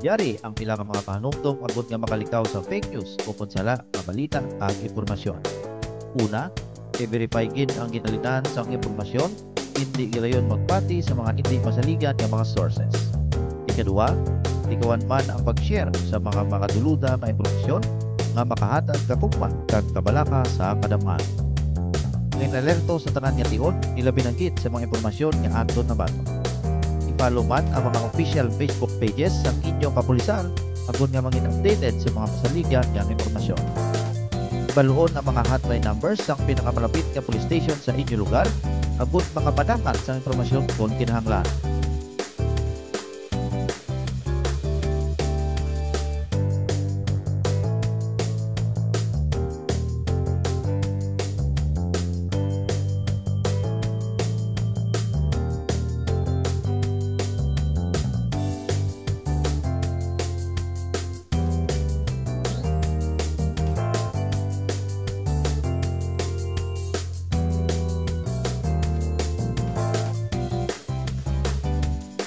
Yari ang pila ka mga panunong abot nga makalikaw sa fake news o sala nga balita ag impormasyon. Una, i-verify gid ang ginalitan sa impormasyon, hindi gilayon magpati sa mga hindi masaligan nga mga sources. Ikaduha, likawan man ang pag-share sa mga makaduluda nga impormasyon nga makahatag kakugman kag kabalaka sa kadamaan. Ngayon alerto sa tanan nga tion, ilabi na gid sa mga impormasyon nga aton na bato. I-follow man ang mga official Facebook pages sa inyong kapulisan agon nga mangin updated sa mga masaligan nga impormasyon. Ibaluon ang mga hotline numbers sa pinakamalapit nga police station sa inyong lugar agon mga padakat sa impormasyon kung kinahanglan.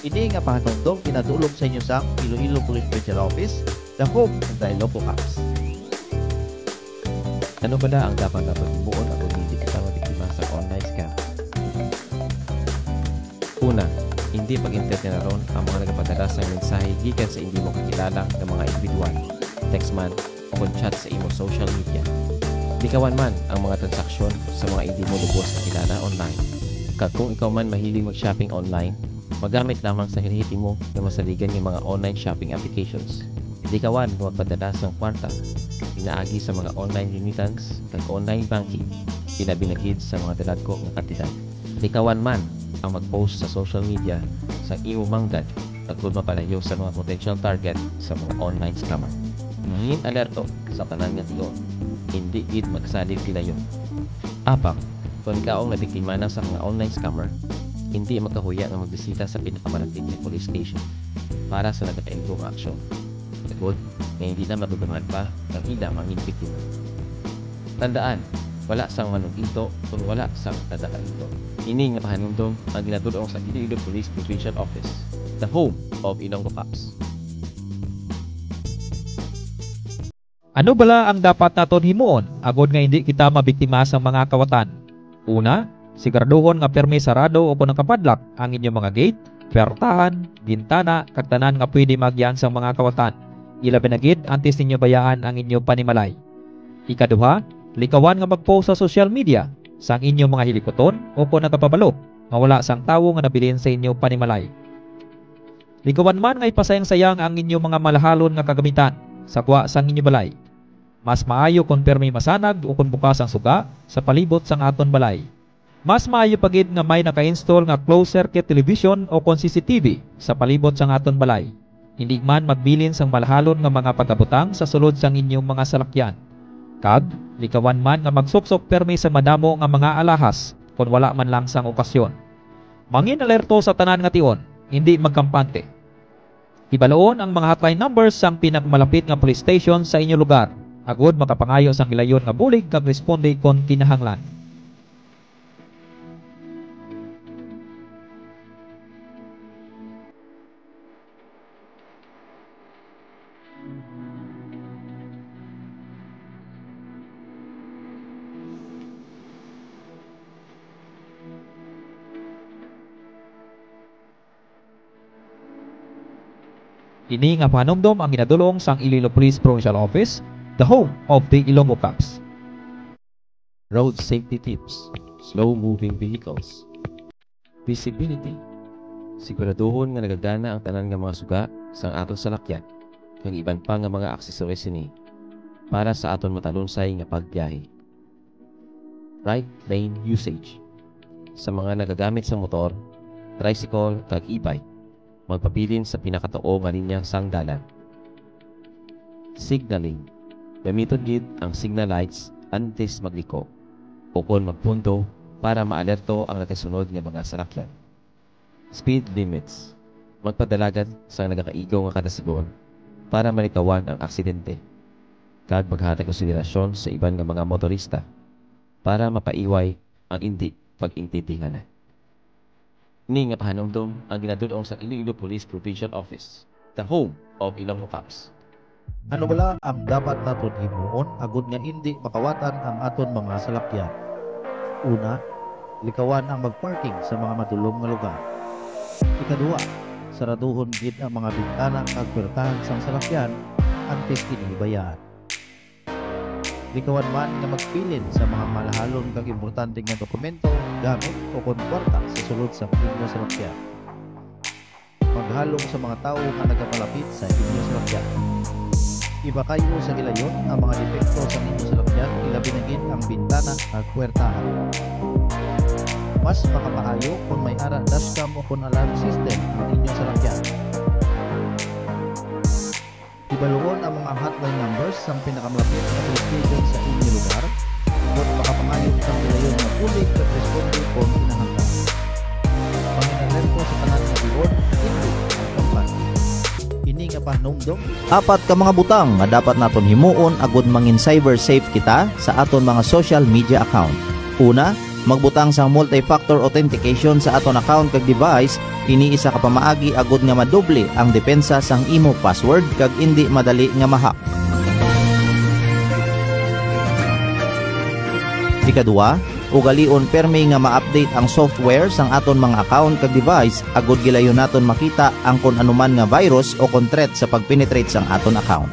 Ini nga pahanungdong pinadulong sa inyo sa Iloilo Police Special Office, the home of the Ilocos Cops. Ano ba na ang dapat himuon aron hindi kita mabiktima sa online scam? Una, hindi pag-entertain ang mga nagapadala sa mensahe gikan sa hindi mo kakilala ng mga individual, text man o chat sa imo social media. Likawan man ang mga transaksyon sa mga hindi mo lubos kakilala online. Kag kung ikaw man mahilig mag-shopping online, magamit lamang sa hinihiti mo na masaligan ng mga online shopping applications. Hindi kawan magpadala sa kwarta, inaagi sa mga online remittance kag online banking, pinabinagid sa mga daladko ng kantidad. Hindi kawan man ang mag-post sa social media sa imo manggad tagod mapalayo sa mga potential target sa mga online scammer. Mangin alerto sa tanan nga tion, hindi gid magsalig kilayon. Apang, kung ikaw nabiktima na sa mga online scammer, hindi makahuya na magbisita sa pinakamalapit na police station para sa nagkakailgong aksyon. Tagod na hindi na matutungan pa ang ilang mga biktima. Tandaan, wala sang manong ito kung wala sang tadaan ito. Ini nga pahanundong ang ginatulong sa Iloilo Police Provincial Office, the home of Ilonggo Cops. Ano bala ang dapat naton himuon agod nga hindi kita mabiktima sa mga kawatan? Una, siguraduhon nga permi sarado o nakapadlock ang inyong mga gate, pertahan, bintana, kag tanan nga pwede magyan sa mga kawatan. Ilabi na gid antes ninyo bayaan ang inyong panimalay. Ikaduha, likawan nga mag-post sa social media sang inyong mga hilikoton o kung nakapabalo nga wala sang tawo nga nabilin sa inyong panimalay. Likawan man nga ipasayang-sayang ang inyong mga malahalon nga kagamitan sa kuha sang inyong balay. Mas maayo kung permi masanag o kung bukas ang suga sa palibot sang aton balay. Mas maayo pagid nga may naka-install nga closed circuit television o kon CCTV sa palibot sang aton balay. Hindi man magbilin sang malahalon nga mga pagabutang sa sulod sang inyong mga salakyan. Kag, likawan man nga magsuksok permi sa madamo nga mga alahas kung wala man lang sang okasyon. Mangin alerto sa tanan nga tion, hindi magkampante. Ibaloon ang mga hotline numbers sang pinakamalapit nga police station sa inyong lugar. Agod makapangayo sang hilayon nga bulig kag responde kon kinahanglan. Ini nga pahanumdom ang ginadulong sang Iloilo Police Provincial Office, the home of the Ilonggo Cops. Road safety tips, slow-moving vehicles, visibility. Siguraduhon nga nagagana ang tanan nga mga suga sang aton salakyan kag iban pa nga mga aksesoris ini para sa aton matalunsay nga pagbiyahe. Right lane usage. Sa mga nagagamit sa motor, tricycle kag e-bike, magpabilin sa pinakatao nga linya sang dalan. Signaling. Gamiton gid ang signal lights antes magliko o kon magpunto para maalerto ang nakasunod nga mga salakyan. Speed limits. Magpadalagan sa nagakaigaw nga kadasigon para malikawan ang aksidente. Kag maghatag konsiderasyon sa iban nga mga motorista para mapaiway ang hindi pag-intindihan. Ni nga pahanumdum ang ginadulong sa Iloilo Police Provincial Office, the home of Ilonggo Caps. Ano bala ang dapat naton himuon agud nga hindi makawatan ang aton mga salakyan? Una, likawan ang magparking sa mga madulom nga lugar. Ikaduha, saraduhon gid ang mga bintana kag pertahan sang salakyan antes kini bayaan. Likawan man nga magpilin sa mga malahalon kag importante nga dokumento, gamit o kontrakta sa sulod sa inyo salakyan. Maghalong sa mga tao nga nagapalapit sa inyo salakyan. Iba kayo sa gilayon ang mga depekto sa inyo salakyan, ilabi na gid ang bintana at puwertahan. Mas makapaayo kung may ara dashcam o kung alarm system ang inyong salakyan. Ibaluon ang mga hotline numbers ng pinakamalapit na police station sa inyong lugar kung makapangayo ang gilayon na pulik at responde kung kinahanglan. Panginaglan po sa tanan ng bihon, ito ang kampan. Ini nga panumdom. Apat ka mga butang nga dapat naton himuon agud mangin cyber safe kita sa aton mga social media account. Una, magbutang sa multi-factor authentication sa aton account kag device. Ini isa ka pamaagi agud nga madoble ang depensa sang imo password kag indi madali nga mahack. Ikaduha, ugalion permi nga ma-update ang software sang aton mga account kag device agud gilayon naton makita ang kun anuman nga virus o kon threat sa pagpenetrate sang aton account.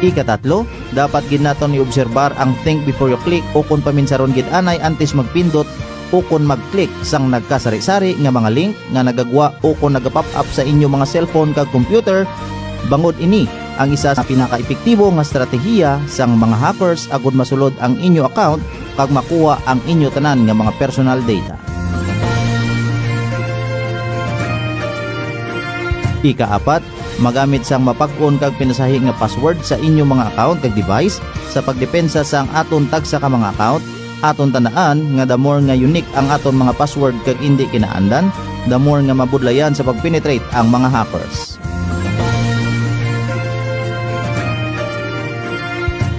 Ikatatlo, dapat gid naton iobserbar ang think before you click o kung paminsaron gid anay antes magpindot o kung mag-click sang nagkasari-sari nga mga link nga nagagwa o kung nagapop up sa inyo mga cellphone kag computer. Bangod ini ang isa sa pinaka-epektibo nga estratehiya sang mga hackers agud masulod ang inyo account kag makuha ang inyo tanan nga mga personal data. Ikaapat, magamit sang mapag-on kag pinasahi nga password sa inyong mga account kag device sa pagdepensa sang aton tagsa ka mga account. Aton tandaan nga the more nga unique ang aton mga password kag indi kinaandan, the more nga mabudlayan sa pagpenetrate ang mga hackers.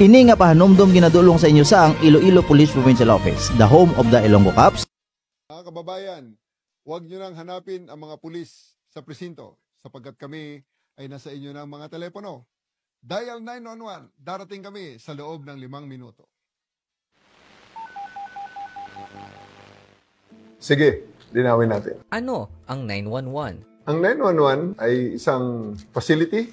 Ini nga pahanumdom ginadulong sa inyo sang Iloilo Police Provincial Office, the home of the Ilonggo Caps. Mga kababayan, huwag nyo nang hanapin ang mga pulis sa presinto sapagkat kami ay nasa inyo ng mga telepono. Dial 911, darating kami sa loob ng 5 minuto. Sige, linawin natin. Ano ang 911? Ang 911 ay isang facility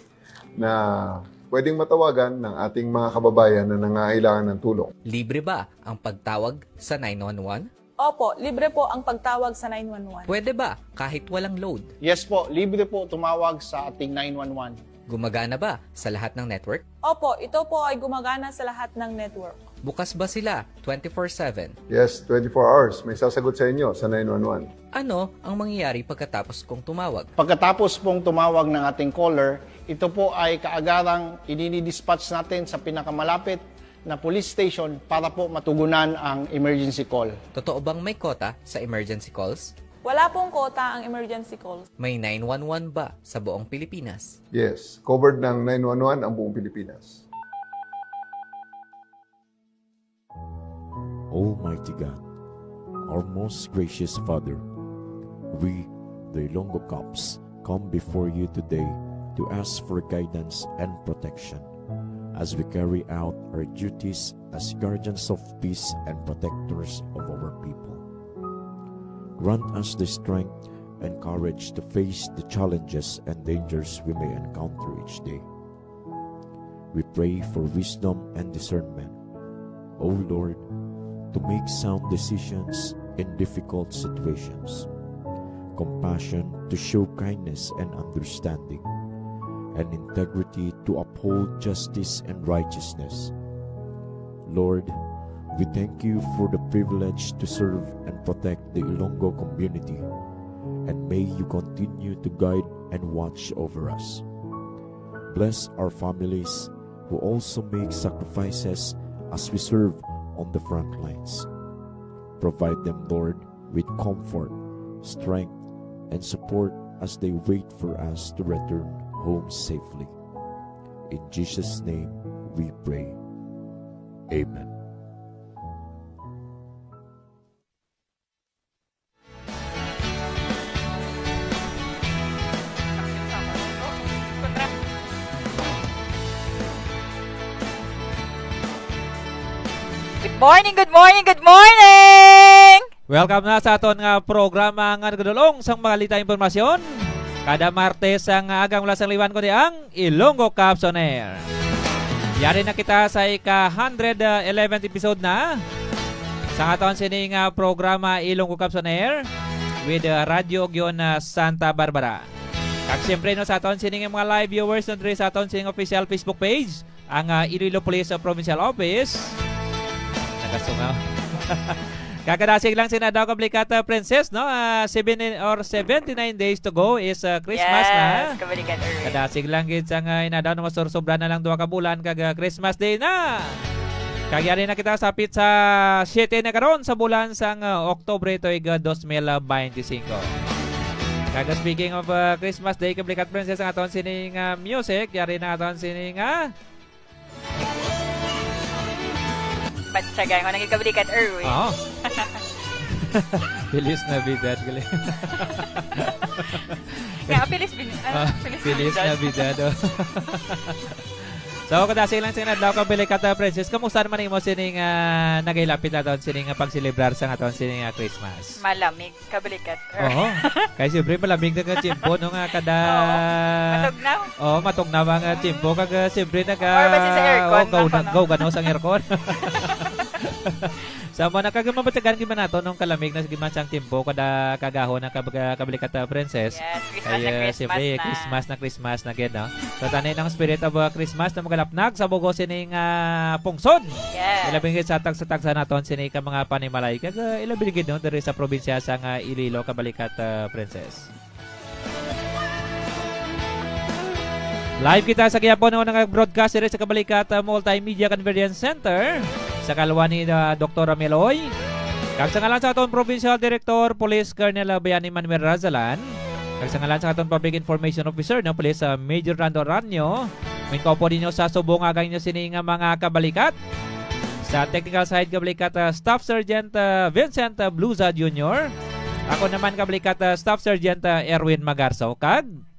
na pwedeng matawagan ng ating mga kababayan na nangangailangan ng tulong. Libre ba ang pagtawag sa 911? Opo, libre po ang pagtawag sa 911. Pwede ba kahit walang load? Yes po, libre po tumawag sa ating 911. Gumagana ba sa lahat ng network? Opo, ito po ay gumagana sa lahat ng network. Bukas ba sila 24/7? Yes, 24 hours. May sasagot sa inyo sa 911. Ano ang mangyayari pagkatapos kong tumawag? Pagkatapos pong tumawag ng ating caller, ito po ay kaagarang idinidispatch natin sa pinakamalapit na police station para po matugunan ang emergency call. Totoo bang may kota sa emergency calls? Wala pong kota ang emergency calls. May 911 ba sa buong Pilipinas? Yes, covered ng 911 ang buong Pilipinas. Almighty God, our most gracious Father, we, the Ilonggo Caps, come before you today to ask for guidance and protection as we carry out our duties as guardians of peace and protectors of our people. Grant us the strength and courage to face the challenges and dangers we may encounter each day. We pray for wisdom and discernment, O Lord, to make sound decisions in difficult situations, compassion to show kindness and understanding, and integrity to uphold justice and righteousness. Lord, we thank you for the privilege to serve and protect the Ilonggo community, and may you continue to guide and watch over us. Bless our families who also make sacrifices as we serve on the front lines. Provide them, Lord, with comfort, strength, and support as they wait for us to return home safely. In Jesus' name we pray. Amen. morning, good morning, good morning! Welcome na sa aton nga programa nga nagdulong sang mga impormasyon. Kada Martes ang agang mula sang liwan ko di ang Ilonggo Caps on Air. Yari na kita sa ika-111th episode na sa aton sining programa Ilonggo Caps on Air with Radio Ogyon Santa Barbara. Kag siyempre no, sa aton sining mga live viewers no, sa aton sining official Facebook page ang Iloilo Police Provincial Office. Nagasungaw. Kakadasig lang sinadaw kablikata Princess, no? 79 days to go is Christmas na. Kadasig lang gid sang inadaw na masursobra na lang 2 ka bulan kag Christmas Day na. Kagyari na kita sapit sa 7 na karon sa bulan sang Oktubre toy 2025. Kaga speaking of Christmas Day kablikat Princess ang aton sining music, yari na aton sining Patsagan ko nagkikablikat Erwin. Oo. Feliz Navidad gali. Kaya Feliz Navidad. So kadasig lang sinadlaw ka Bilikata Princess. Kamusta naman imo sining nagilapit na taon sining pagselebrar sa aton sining Christmas? Malamig kablikat. Oo. Kay siyempre malamig na ka timpo no nga kada matugnaw. Oo, matugnaw ang timpo kag siyempre or basta sa aircon. Go gano sa aircon. Sa mga nakagamabatagan gid man nato nung kalamig na giman sang timpo kada kagahon na Kabilikata Princess. Yes, Christmas na gid no. So tanay ng spirit of Christmas na magalapnag sa bugo sining pungsod. Yes. Ilabing gid sa tag sa naton sini ka mga panimalay kag ilabing gid no diri sa probinsya sang Iloilo Kabilikata Princess. Live kita sa gihapon no nag-broadcast diri sa Kabalikata Multimedia Convergence Center sa kalwa ni Dr. Meloy. Kag sa ngalan sa aton Provincial Director Police Colonel Bayani Manuel Razalan. Kag sa ngalan sa aton Public Information Officer no Police Major Rando Ranyo. Min ko po ninyo sa subong agang nyo sining mga kabalikat. Sa technical side kabalikat Staff Sergeant Vincent Bluza Jr. Ako naman kabalikat Staff Sergeant Erwin Magarso.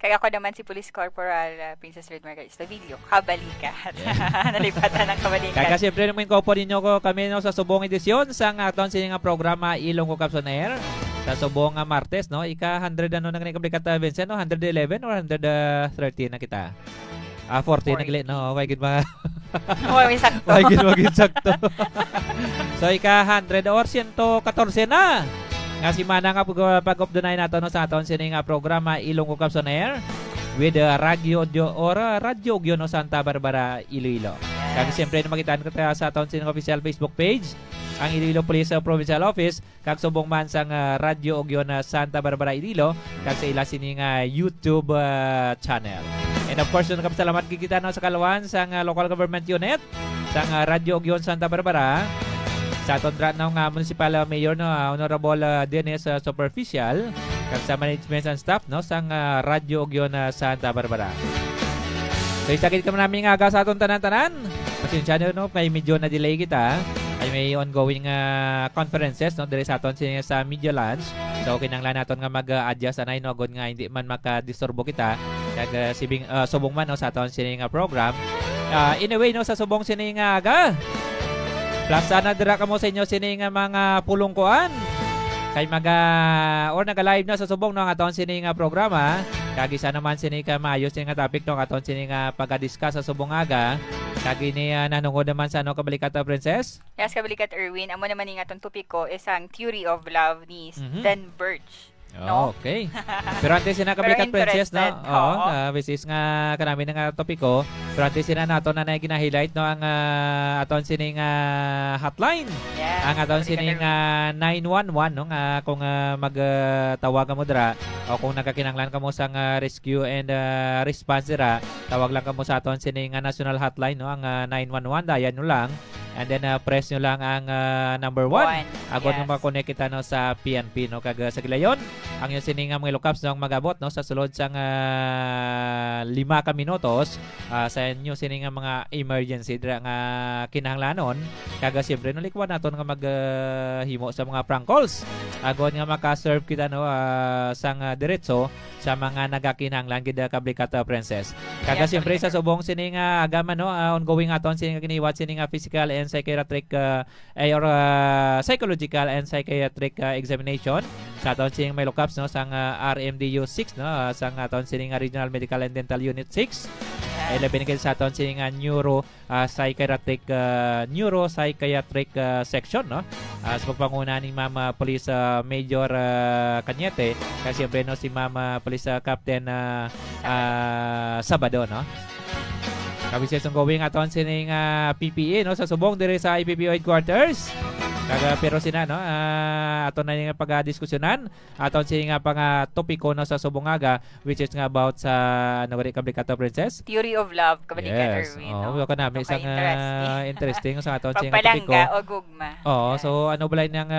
Kaya ako naman si Police Corporal Princess Red Margaret Estavillo. Kabalikat. Nalipatan ng kabalikat. Kaya siyempre naman ko po ninyo ko kami no, sa subong edisyon sa aton sining programa Ilonggo Caps on Air. Sa subong Martes, no? Ika-100 ano nang kabalikat Vincent, no? 111 or 113 na kita? 40 na gili, no? Okay, good ba? Wag sakto. Wag sakto. So, ika-100 or 114 na. Nga si Mana nga pag-up dunay nato no sa aton sining programa Ilonggo Caps on Air with Radio Ogyon no Santa Barbara Iloilo. Kag siyempre na makitaan ko sa aton sining official Facebook page ang Iloilo Police Provincial Office kag subong man sang Radio Ogyon Santa Barbara Iloilo kag sa ila sining YouTube channel. And of course nagpasalamat kita no sa kalawan sang local government unit sang Radio Ogyon Santa Barbara. Sa aton ng Municipal Mayor no Honorable Dennis Superficial kag sa management and staff no sang Radio Ogyon Santa Barbara. So isagid kami namin aga sa aton tanan-tanan. Pasensya no may medyo na delay kita. Ay may ongoing conferences no diri sa aton sa Media Lunch. So kinahanglan naton nga mag-adjust anay no agud nga hindi man maka-disturbo kita kag subong man no sa aton sining program. Anyway no sa subong sining aga plus sana dira kamo sa inyo sining mga pulungkuan kay or naga-live na sa subong no aton sining programa kag isa naman sining maayos sining topic no aton sining pagka-discuss sa subong aga kag ini nanungod naman sa Kabalikata Princess. Yes, Kabalikat Erwin, amo naman ning atong topiko is ang Theory of Love ni Dan Birch. No? Okay. Pero antes sina Kabalikat Princess no. Basis nga kanami nga topiko. Pero antes sina nato na gina-highlight no ang aton sining hotline. Yeah, ang aton sining 911 no nga kung magtawag mo dira o kung nagkakinanglan kamo sa rescue and response dira, tawag lang kamo sa aton sining national hotline no ang 911 dayan nyo lang. And then press nyo lang ang number 1. Agad nyo makonect kita no, sa PNP no kag sa gilayon. Ang yung sining mga locaps no magabot no sa sulod sang 5 ka minutos sa inyo sining mga emergency dira nga kinahanglanon kag siyempre no likwan naton nga maghimo sa mga prank calls. Agad nga maka-serve kita no sang diretso sa mga nagakinahanglan gid Kabalikata Princess. Kag siyempre sa subong sining agaman no ongoing aton sining giniwat sining physical and psychiatric or psychological and psychiatric examination sa aton sining may lookups no sang RMDU 6 no sang aton sining Regional Medical and Dental Unit 6. Labi na sa aton sining psychiatric neuropsychiatric section no. Sa pagpanguna ni Mama Police Major Cañete kasi siyempre no si Mama Police Captain Sabado no. Kabisis ang going aton sining PPE no sa subong dire sa IPPO headquarters. Pero sina no aton na nga pag-diskusyonan aton sining pang topiko no sa subong aga which is nga about sa ano gari Kablikato Princess. Theory of love Kablikato Erwin. Oh, kana may isang interesting sa aton sining topiko. Pagpalangga o gugma. Oh, so ano balay nang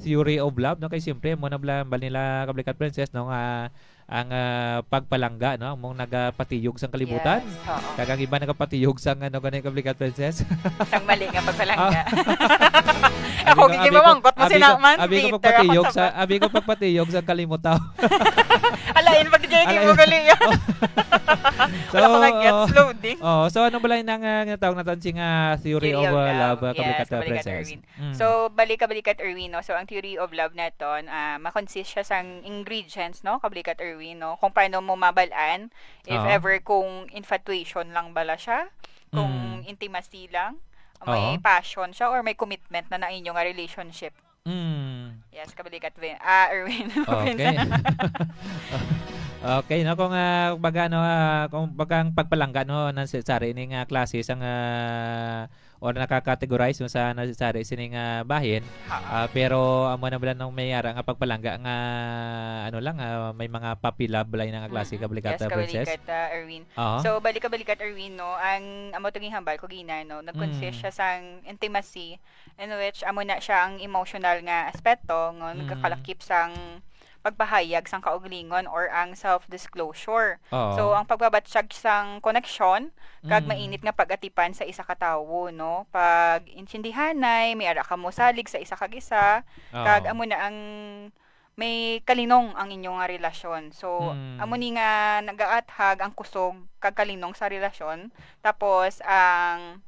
theory of love no kay siyempre mo na bal nila Kablikato Princess no ang pagpalangga no mong nagapatiyog sang kalibutan. Yes, kagang iba nagapatiyog sang ano kanay Kablikato Princess. Sang mali nga pagpalangga. Ako gigimawangkot mo sinaman. Abi ko pagpatiyog sang kalimutaw. Alain pag dijay mo gali. So ano balay nang tawag natin sing theory of love Kablikato Princess. So balik Erwin no. So ang theory of love naton ma-consist siya sang ingredients no Kablikato Erwin no kung paano mo mabalaan if ever kung infatuation lang bala siya, kung intimacy lang, may passion siya or may commitment na inyong relationship. Yes, Kablikato Erwin. Okay. Okay no kung baga no kung bagang pagpalangga no nang sari ning klase sang or nakakategorize mo sa nasari sining bahin pero amo na bala nang mayara nga pagpalangga nga ano lang may mga puppy love balay nga klase Kablikato Princess. Yes, Kablikato Erwin. So balik Kablikato Erwin no ang amo taging hambal ko gina no nag-consist siya sang intimacy in which amo na siya ang emotional nga aspeto nga nagkakalakip sang pagpahayag sang kauglingon or ang self-disclosure. So ang pagbabatsyag sang connection kag mainit nga pag-atipan sa isa ka tawo no pag intindihanay may ara ka mo salig sa isa kag isa kag amo na ang may kalinong ang inyong nga relasyon. So amo ni nga nagaathag ang kusog kag kalinong sa relasyon tapos ang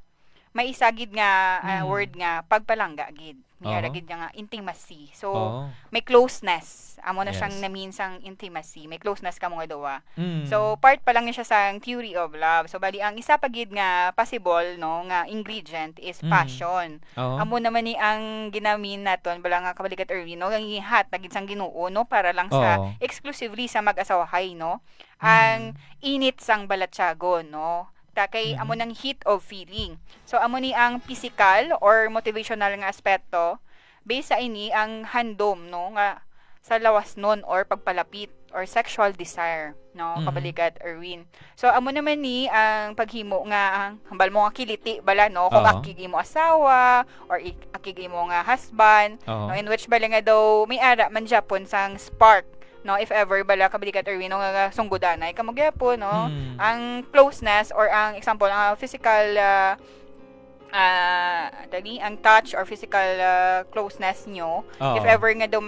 may isagid nga word nga pagpalangga gid. May aragid nga intimacy. So may closeness. Amo na siyang namin sang intimacy. May closeness ka mga duwa. So part pa lang niya siya sang theory of love. So bali ang isa pa gid nga possible no nga ingredient is passion. Amo naman ni ang ginamin naton bala nga Kablikato Erwin no ang ihat na gid sang Ginoo no para lang sa exclusively sa mag-asawahay no. Ang init sang balatyagon no. Kay amo ng heat of feeling. So amo ni ang physical or motivational nga aspeto based sa ini ang handom no nga sa lawas nun or pagpalapit or sexual desire no Kablikato Erwin. So amo naman ni ang paghimo nga hambal mo nga kiliti bala no kung akig imo asawa or akig imo nga husband no in which bala nga daw may ara man Japon sang spark no if ever bala Kablikato Erwin no nga sunggudanay ka magyapon no ang closeness or ang example ang physical ang touch or physical closeness nyo if ever nga daw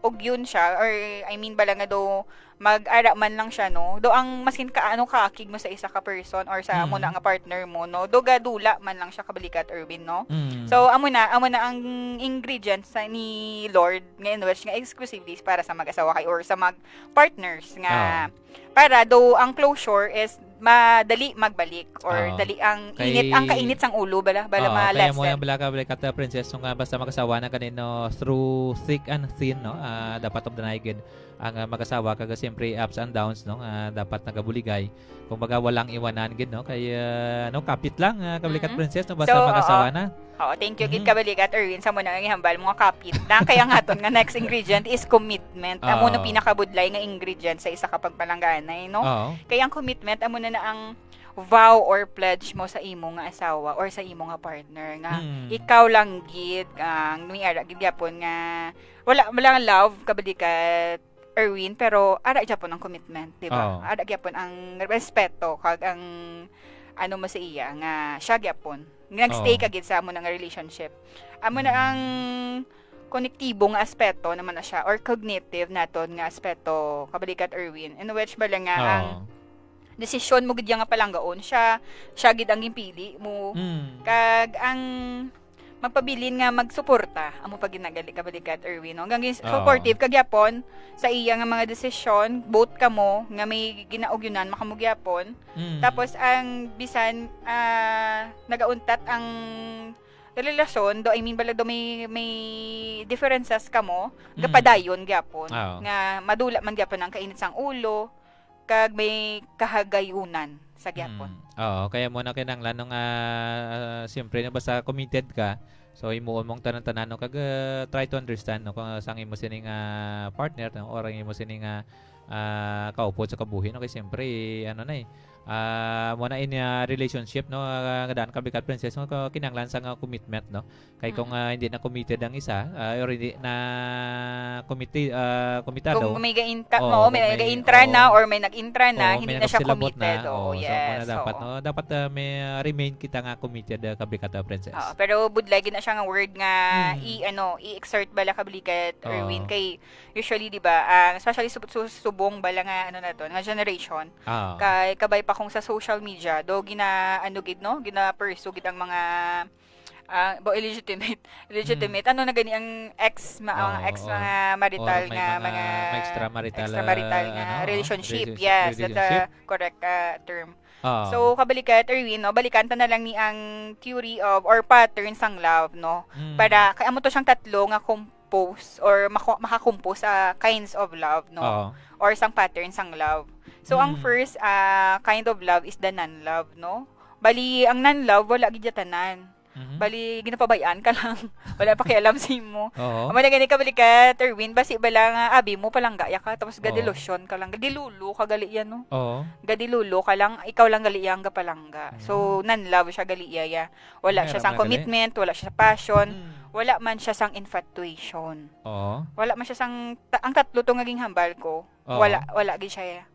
ugyon siya or I mean bala nga daw mag-ara man lang siya no do ang maskin kaano kaakig mo sa isa ka person or sa amo na nga partner mo no do gadula man lang siya Kablikato Erwin no so amo na ang ingredients ni Lord nga in which nga exclusively para sa mag-asawa kay or sa mag-partners nga para do ang closure is madali magbalik or dali ang init ang kainit sang ulo bala ma-lessen. Kaya mo yung Kablikato Princess nga basta mag-asawa na kanino through thick and thin no dapat of the night ang mag-asawa kaga siyempre ups and downs no dapat nagabuligay kung baga walang iwanan gid no kay no kapit lang Kablikato Princess no basta mag-asawa na. Thank you gid Kablikato Erwin sa mo na ihambal mga kapit na kaya nga ton nga next ingredient is commitment. Amo na pinakabudlay nga ingredient sa isa ka pagpalangganay no. Kaya ang commitment amo na ang vow or pledge mo sa imo nga asawa or sa imo nga partner nga ikaw lang gid ang nuiara gid gyapon nga wala love Kablikato Erwin pero ara gyapon ang commitment di ba? Ara gyapon ang respeto kag ang ano mo sa iya nga siya gyapon nag-stay ka gid sa amo nga relationship. Amo na ang konektibong aspeto naman na siya or cognitive naton nga aspeto Kablikato Erwin in which bala nga ang desisyon mo gid nga palanggaon siya gid ang gimpili mo. Kag ang magpabilin nga magsuporta amo pag ginagali kabalikat Erwin no hanggang supportive kagyapon sa iya nga mga desisyon both kamo nga may ginaugyunan makamugyapon tapos ang bisan nagauntat ang relasyon do I mean bala do may differences kamo gapadayon gyapon nga madula man gyapon ang kainit sang ulo kag may kahagayunan sa gyapon. Oo, kaya mo na kinanglan nung siyempre na basta committed ka. So imuon mong tanan-tanan no kag try to understand no kung sang imo sining partner no or ang imo sining kaupod sa kabuhi no kay siyempre ano na mo na in relationship no daan kabikat princess no kinanglan sa commitment no kay kung hindi na committed ang isa or hindi na komitado kung may ga-intra na or may nag-intra na hindi na siya committed yes so dapat may remain kita nga committed kabikat princess pero budlay na siya nga word nga i-exert bala kablikat Erwin kay usually di ba especially subong bala nga ano na to nga generation kay kabay pa kung sa social media do gina pursue gid ang mga illegitimate ano na gani ang mga marital nga mga extramarital nga relationship yes that's a correct term. So kabalikat Erwin no balikan ta na lang ni ang theory of or pattern sang love no para kay amo to siyang tatlo nga compose or makakompose sa kinds of love no or sang pattern sang love. So ang first kind of love is the non-love no. Bali ang non-love wala gid tanan. Bali ginapabayaan ka lang. Wala pa kialam sa imo. Amo na gani kabalikat Erwin basi bala nga abi mo palangga ka tapos gadilusyon ka lang. Gadilulo ka gali yan no. Gadilulo ka lang ikaw lang gali yang gapalangga. So non-love siya gali iya. Wala siya sang commitment, wala siya sa passion. Wala man siya sang infatuation. Wala man siya sang ang tatlo to ngaging hambal ko. Wala gid siya.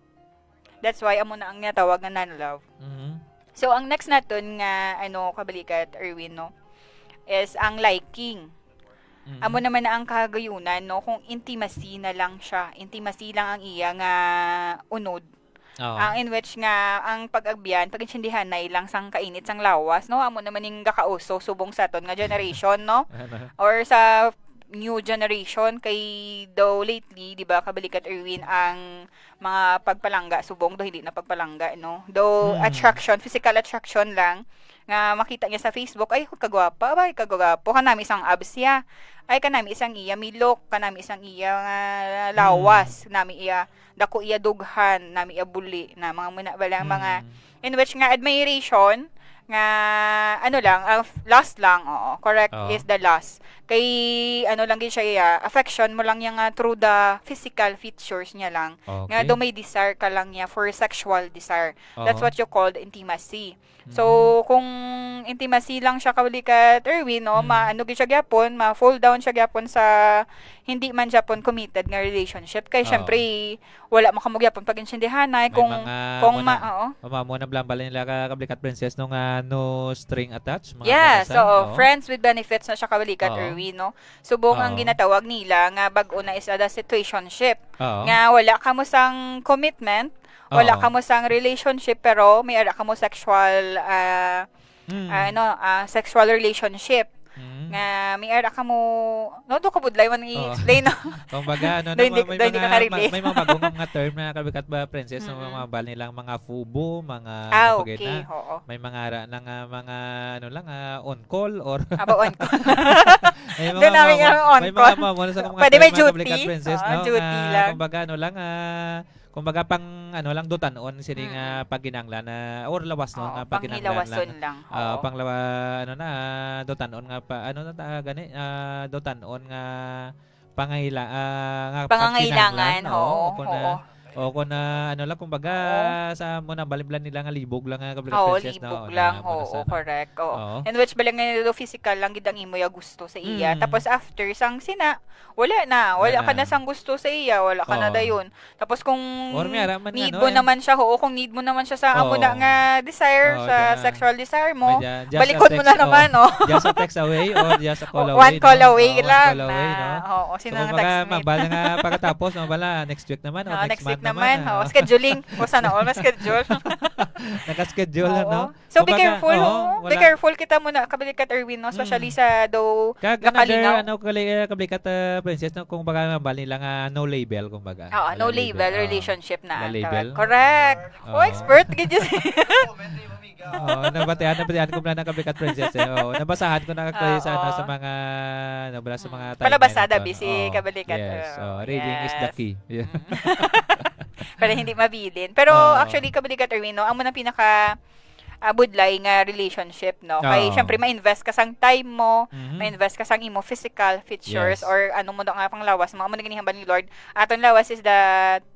That's why amo na ang tawag nga non-love. So ang next naton nga kabalikat Erwin no is ang liking. Amo naman na ang kahagayunan no kung intimacy na lang siya. Intimacy lang ang iya nga unod. Ang in which nga ang pag-agbiyan, pag-insindihan na ilang sang kainit sang lawas no amo naman ning gakauso subong sa aton nga generation no or sa new generation kay daw lately di ba kabalikat Erwin ang mga pagpalangga subong do hindi na pagpalangga no do physical attraction lang nga makita niya sa Facebook ay kagwapa ba kagwapo kanami isang abs ya ay kanami isang iya milok kanami isang iya nga lawas nami iya dako iya dughan nami iya buli na mga muna balang mga in which nga admiration nga last lang correct is the last kay lang gid siya affection mo lang yang through the physical features niya lang nga do may desire ka lang niya for sexual desire that's what you call the intimacy. So kung intimacy lang siya kabalikat Erwin no gid siya gyapon ma-fall down siya gyapon sa hindi man gyapon committed nga relationship kay syempre wala man kamo gyapon pag-insindihan kung mo na blambal nila kabalikat princess no nga no string attached friends with benefits na siya kabalikat Erwin no subong ang ginatawag nila nga bag-o na is the situationship nga wala kamo sang commitment wala ka mo sang relationship pero may ara ka mo sexual sexual relationship nga may ara ka mo do ka budlay man i-explain no kumbaga may mga bagong nga term na kabikat ba princess mga bal nilang mga fubo mga may mga ara nang mga on call or on call may mga mamon sa mga pwede may duty princess no duty lang kumbaga pang lang dotanon sining pagginanglan na or lawas no nga pagginanglan lang panglawa dotanon nga pa gani dotanon nga pangangailangan kung kumbaga sa muna baliblan nila nga libog lang kabalikat princess libog lang correct and which balang nga physical lang gid ang imo ya gusto sa iya tapos after sang sina wala ka na sang gusto sa iya wala ka na dayon tapos kung need mo naman siya kung need mo naman siya sa amo na nga desire sa sexual desire mo balikod mo na naman just a text away or just a call away one call away lang sino nga mabala nga pagkatapos mabala next week naman o next month naman. Scheduling. O sana all schedule. Naka-schedule no. So be careful. Be careful kita muna kabalikat Erwin no, especially sa daw Kalingaw. Kabalikat princess no, kung baga bali lang no label kung baga. No label relationship na. Label. Correct. Expert gid yun. Nabatian ko na ng Kabalikat Princess. Nabasahan ko na sa mga nabala sa mga palabasa da busy Kabalikat. Yes. Reading is the key. Para hindi mabilin. Pero actually Kabalikat Erwin no, amo na pinaka budlay nga relationship no. Kay syempre ma-invest ka sang time mo, ma-invest ka sang imo physical features or ano mo nga pang lawas mo na ganihan ni Lord. Aton lawas is the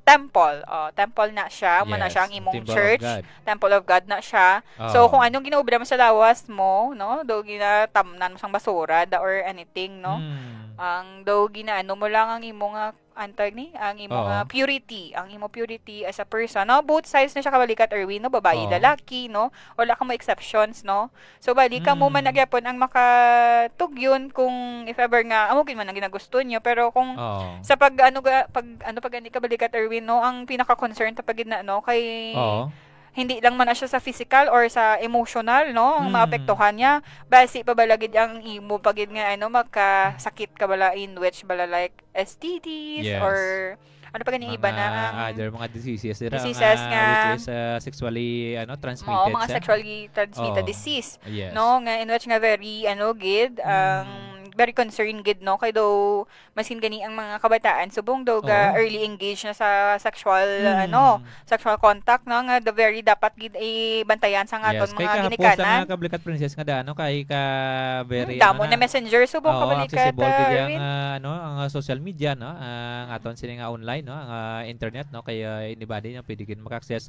temple. Temple na siya, mo na siya ang imong church, temple of God na siya. So kung anong ginaobra mo sa lawas mo, no, do ginatamnan mo sang basura or anything, no. Ang daw ginaano mo lang ang imong antag ni ang imong purity, ang imong purity as a person, no. Both sides na siya kabalikat Erwin, no, babae lalaki, no. Wala ka mo exceptions, no. So bali ka mo man nagyapon ang makatugyon kung if ever nga amo kin man ang ginagusto niyo, pero kung sa pag ani kabalikat Erwin, no, ang pinaka concern ta pagid na no kay hindi lang man na siya sa physical or sa emotional, no, ang maapektuhan niya. Basi pa balagid ang imo pagid nga magkasakit ka bala in which bala like STDs or ano pa ganing iba na other mga diseases nga which is sexually transmitted. Mga sexually transmitted disease. No, nga in which nga very gid very concerned gid no kay daw masin gani ang mga kabataan subong daw ga early engage na sa sexual sexual contact no nga the very dapat gid bantayan sa aton mga ginikanan. Yes, kay Kabalikat Princess nga daano kay ka very damo na messenger subong kabalikat ang social media no ang aton sila nga online no ang internet no kay anybody na pwede gid maka-access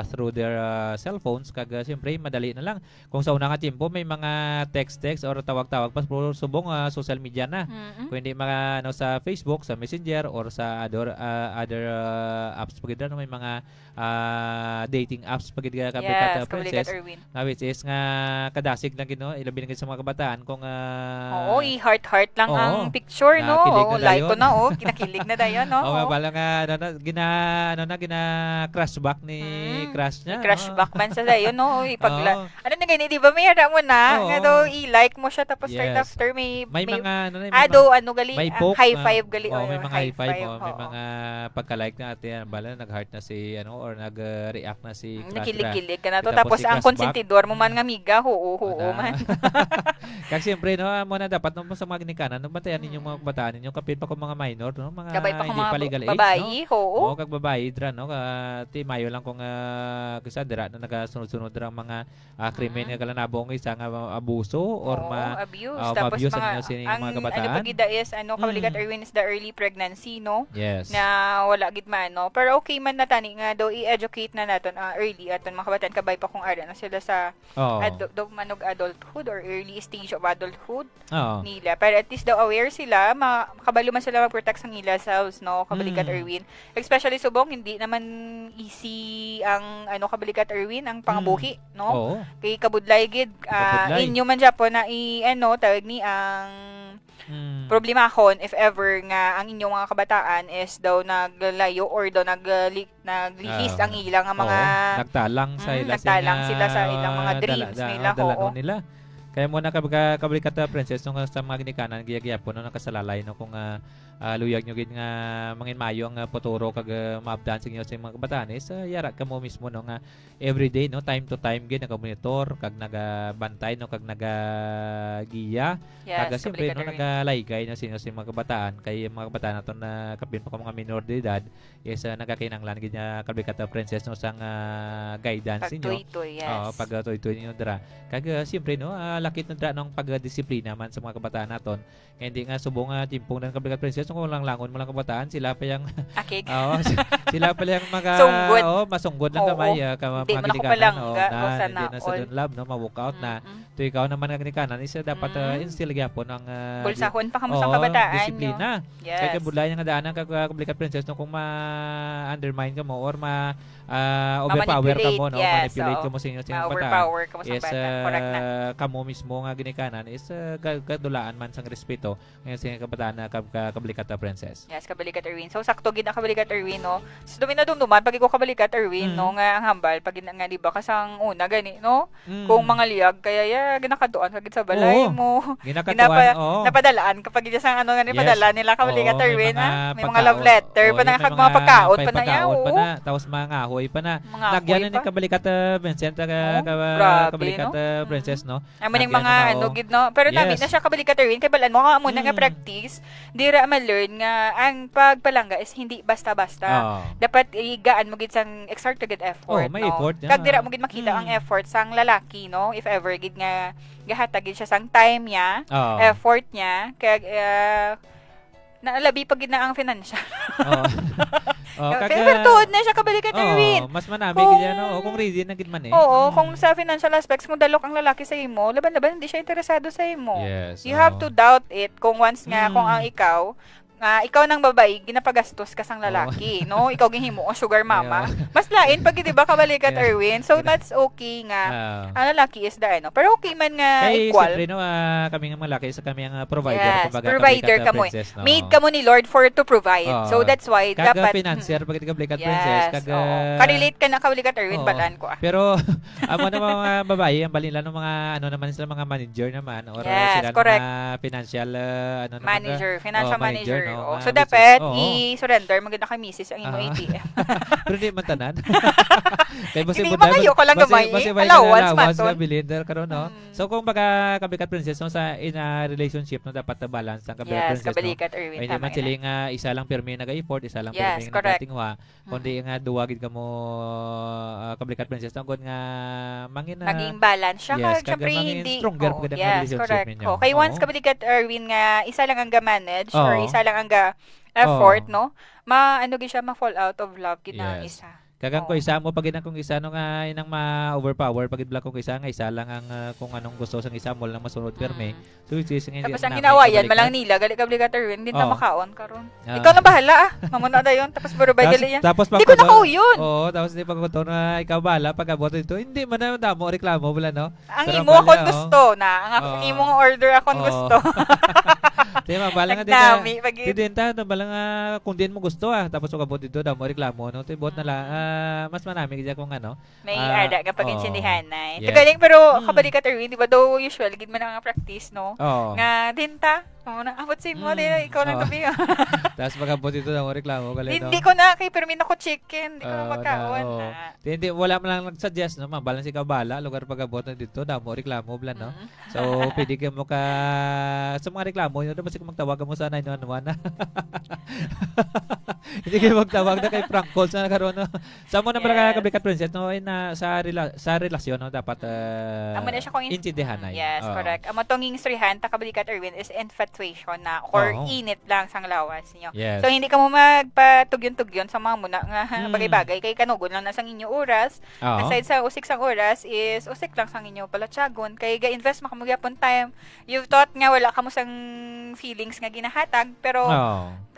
through their cellphones kag siyempre madali na lang kung sa una nga tiempo may mga text or tawag-tawag pas subong social media na. Kung hindi sa Facebook, sa Messenger or sa other apps pagid may mga dating apps pagid Kabalikat Princess. Which is nga kadasig lang gid no, ilabi na sa mga kabataan kung i-heart lang ang picture no. Like ko na kinakilig na dayon no. Bala nga gina crush back ni crush niya. Crush back man sa dayon no. Ano na gani di ba may hara mo na nga daw i-like mo siya tapos right after may mga gali high five gali may mga high five may mga pagka-like na atin bala nag-heart na si or nag-react na si crush. Nakilig-kilig ka na to tapos ang konsentidor mo man nga miga man. Kasi siyempre no mo na dapat no sa mga ginikanan no bantayan ninyo mga kabataan ninyo kapit pa ko mga minor no mga hindi pa legal age babae no. Kag babae dra no ti mayo lang kung kasi dira na nagasunod-sunod ra mga krimen nga kalanabong isa nga abuso or abuse tapos mga kabataan. Ano pagida is Kabalikat Erwin is the early pregnancy no. Yes. Na wala gid man no. Pero okay man na tani nga daw i-educate na naton early aton mga kabataan kabay pa kung ara na sila sa manog adulthood or early stage of adulthood nila. Pero at least daw aware sila, makabalo man sila mag-protect sa nila selves no Kabalikat Erwin. Especially subong hindi naman easy ang Kabalikat Erwin ang pangabuhi no. Kay kabudlay gid inyo man Japon na tawag ni ang problemahon if ever nga ang inyong mga kabataan is daw naglayo or daw naglihis ang ilang mga nagtalang sila sa ilang mga dreams nila. Kaya mo na Kabalikat Princess nung sa mga ginikanan giyagyapo no nakasalalay no kung luyag nyo gid nga mangin mayo ang futuro kag maabdan sa inyo sa mga kabataan is yara ka mo mismo no nga everyday no time to time gid nagamonitor kag nagabantay no kag nagagiya kag siyempre no nagalaygay no sa inyo sa mga kabataan kay mga kabataan naton na kapin pa mga minor de edad is nagakinanglan gid nga Kabalikat Princess no sang guidance ninyo pag toy ninyo dira kag siyempre no lakit na dira ng pagdisiplina man sa mga kabataan naton hindi nga subong timpong ng Kabalikat Princess kung lang langon mo lang kabataan sila pa yang sila pa yang masunggod lang kamay mga ginikanan hindi na sa lab no ma-workout na to ikaw naman ang ginikanan isa dapat instill gyapon ang pulsahon pa kamo sa kabataan disiplina kay kabudlay nga daanan kag Kabalikat Princess no kung ma-undermine ka mo or overpower ka mo, no? Yes, Manipulate ka mo sa inyo ma-overpower ka mo sa is bata. Correct na. kamo mismo nga ginikanan is kadulaan man sang respeto ngayon sa kabataan na kabalikat na princess. Yes, kabalikat Erwin. So sakto gid na kabalikat Erwin, no. So dumi na dumduman pag iko kabalikat Erwin, no, nga ang hambal pag nga di ba kasang una gani, no? Kung mga liyag kaya ginakaduan kagid sa balay mo. Napadalaan kapag gid sang ano nga ni padala nila kabalikat Erwin, ha. May mga love letter pa na kag mga pagkaon pa na yaw. Tapos mga ahoy pa na. Nagyan ni kabalikat Vincent kabalikat princess, no. Amaning mga ano gid, no. Pero namin na siya kabalikat Erwin kay balaan mo nga muna nga practice. Dira ma-learn nga ang pagpalangga is hindi basta-basta. Dapat igaan mo gid sang exert gid effort, may no. effort. Kag dira mo gid makita ang effort sang lalaki, no. If ever gid nga gahatag gid siya sang time niya, effort niya, kag naalabi pag gid na ang financial. Pero tuod na siya kabalikat Erwin. Mas manami gid yan, no. Kung ready na gid man eh. Oo, kung sa financial aspects kung dalok ang lalaki sa imo, laban-laban hindi siya interesado sa imo. Yes, you have to doubt it kung once nga kung ang ikaw nang babae ginapagastos ka sang lalaki, no? Ikaw gihimo ang sugar mama. Mas lain pag di ba kabalikat Erwin. So that's okay nga. Ang lalaki is the Pero okay man nga equal. Siyempre, no, kami nga malaki sa kami ang provider. Yes, kumbaga, provider ka mo. No? Made ka mo ni Lord for to provide. So that's why dapat financier pag kabalikat princess. Ka-relate ka na kabalikat Erwin, balaan ko. Pero amo na mga babae, ang balila ng mga ano naman sila mga manager naman or sila mga financial financial manager. No? So dapat i-surrender maganda kay misis ang imo ATM. Pero di man tanan. Hindi magayo ko lang gamay. Allowance man ton. Karon, no. So kung baga kabalikat princess no, sa in a relationship no dapat balance ang kabalikat princess. Yes, kabalikat Erwin. Hindi man sila nga isa lang pirmi nag-effort, isa lang pirmi nagatingwa. Kundi nga duwa gid kamo kabalikat princess tungod nga maging balance siya kag syempre hindi stronger pag ang relationship ninyo. Okay, once kabalikat Erwin nga isa lang ang ga-manage or isa lang ang effort, no? Ano gid siya ma-fall out of love gid na isa. Kagang ko isa mo pag kung isa no nga inang ma-overpower pag idbla kung isa nga isa lang ang kung anong gusto sang isa mo lang masunod perme. So tapos ang ginawayan malang nila gali kabalikat Erwin din ta makaon karon. Ikaw na bahala Mamuna dayon tapos burubay gali yan. Di ko na yun. Tapos di pag to na ikaw bahala pag abot dito hindi man na damo reklamo wala no. Ang imo akon gusto na ang imong order akon gusto. Di ba balang nga din ta balang kung din mo gusto tapos pag abot dito damo reklamo no tibot na lang mas manami kaya kung ano. May arda nga pag-insindihan na. Tagaling pero kabalikat Erwin, di ba daw usual gid man ang practice, no? Nga dinta, abot sa mo, ikaw lang gabi. Tapos pag-abot ito na reklamo ka lang. Hindi ko na kay permin ako chicken, hindi ko na magkaon na. Hindi wala man lang nag-suggest no, mabalance ikaw bala lugar pag-abot na dito, damo reklamo bla no. So pwede ka mo ka sa mga reklamo, yun dapat magtawag mo sa 911. Hindi kayo magtawag na kay prank calls na nagkaroon no. Sa mo na pala kabalikat princess no sa relasyon no dapat amo na siya kung intindihan na. Yes, correct. Amo tong istoryahan ta kabalikat Erwin is infatuation na or init lang sang lawas niyo. Yes. So hindi ka mo magpatugyon-tugyon sa mga muna nga bagay-bagay kay kanugon lang na sang inyo oras. Aside sa usik sang oras is usik lang sang inyo palatsagon kay ga-invest makamugyapon time. You've thought nga wala ka mo sang feelings nga ginahatag pero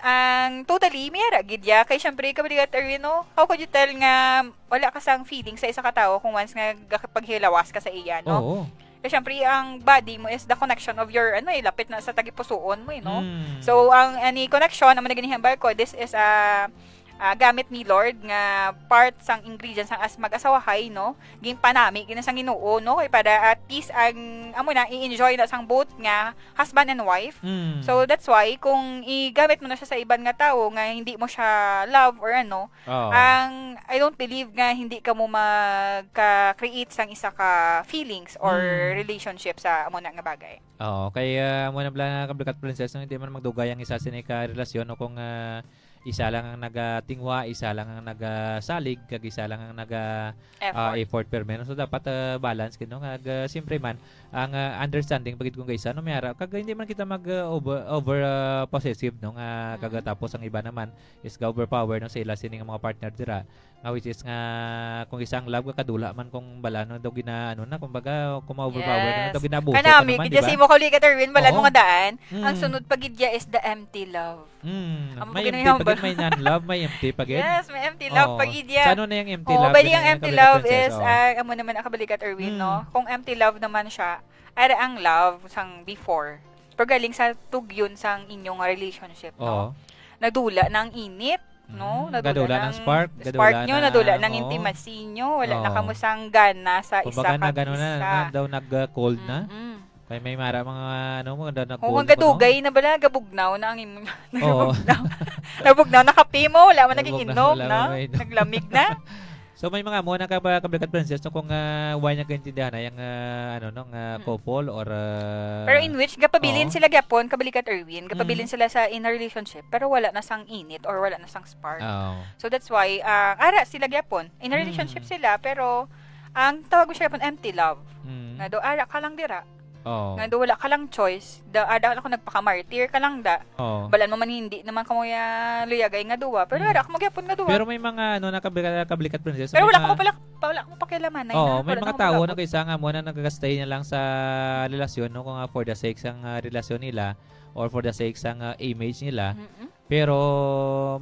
ang totally mayara gid ya kay syempre kabalikat Erwin no. How could you tell nga wala ka sang feeling sa isa ka tawo kung once nga paghilawas ka sa iya no? Kasi syempre ang body mo is the connection of your lapit na sa tagipusoon mo no. So ang ani connection naman naganihan ko this is gamit ni Lord nga part sang ingredients sang mag-asawahay no ging panami gina sang Ginoo no kay para at least ang amo na i-enjoy na sang both nga husband and wife. So that's why kung igamit mo na siya sa iban nga tawo nga hindi mo siya love or ang I don't believe nga hindi ka mo magka-create sang isa ka feelings or relationship sa amo na nga bagay. Kaya amo na bala kabalikat princess no, hindi man magdugay ang isa sa ka relasyon no kung isa lang ang nagatingwa, isa lang ang nagasalig, kag isa lang ang effort per minute. So dapat balance kino kag siyempre man ang understanding pagid kung kaysa no mayara kag hindi man kita mag over possessive no nga kagatapos ang iba naman is overpower no sa ila sining mga partner dira Which is nga kung isang love ka kadula man kung bala no daw ginaano na kumbaga kung ma-overpower ka na daw ginabuso ka Kanami, naman, gidya si mo kulikat Erwin, balan mo nga daan. Mm. Ang sunod pagidya is the empty love. May empty pagid, may non-love, may empty pagid. Yes, may empty love pagidya. Sa ano na yung empty love? Bali yung empty love is, amo naman ang kabalikat Erwin, no? Kung empty love naman siya, ay ang love sang before. Pero galing sa tugyon sang inyong relationship, no? Nadula ng init, no? Nadula ng spark nyo, nadula ng intimacy nyo, wala na kamusang gana sa isa ka isa. Gano'n na daw nag-cold na. Kaya may mara mga ano mo daw nag-cold. Kung gadugay na bala, gabugnaw na ang imong nabugnaw na kape mo, wala man naging inom na, naglamig na. So may mga mo na kabalikat princess no kung why niya kaintindihan na yung couple or pero in which gapabilin sila gyapon kabalikat Erwin, gapabilin sila sa in a relationship pero wala na sang init or wala na sang spark. So that's why ara sila gyapon in a relationship sila pero ang tawag ko siya gyapon empty love. Nga do ara ka lang dira. Nga do wala ka lang choice. Ada ako nagpaka-martyr ka lang da. Balan mo man hindi naman kamo ya luyagay nga duwa. Pero ara ka magyapon nga duwa. Pero may mga nakabalikat princess. Pero wala ko pakialaman na. May mga tao na kaysa nga mo na nagagastay na lang sa relasyon no kung for the sake sang relasyon nila or for the sake sang image nila. Pero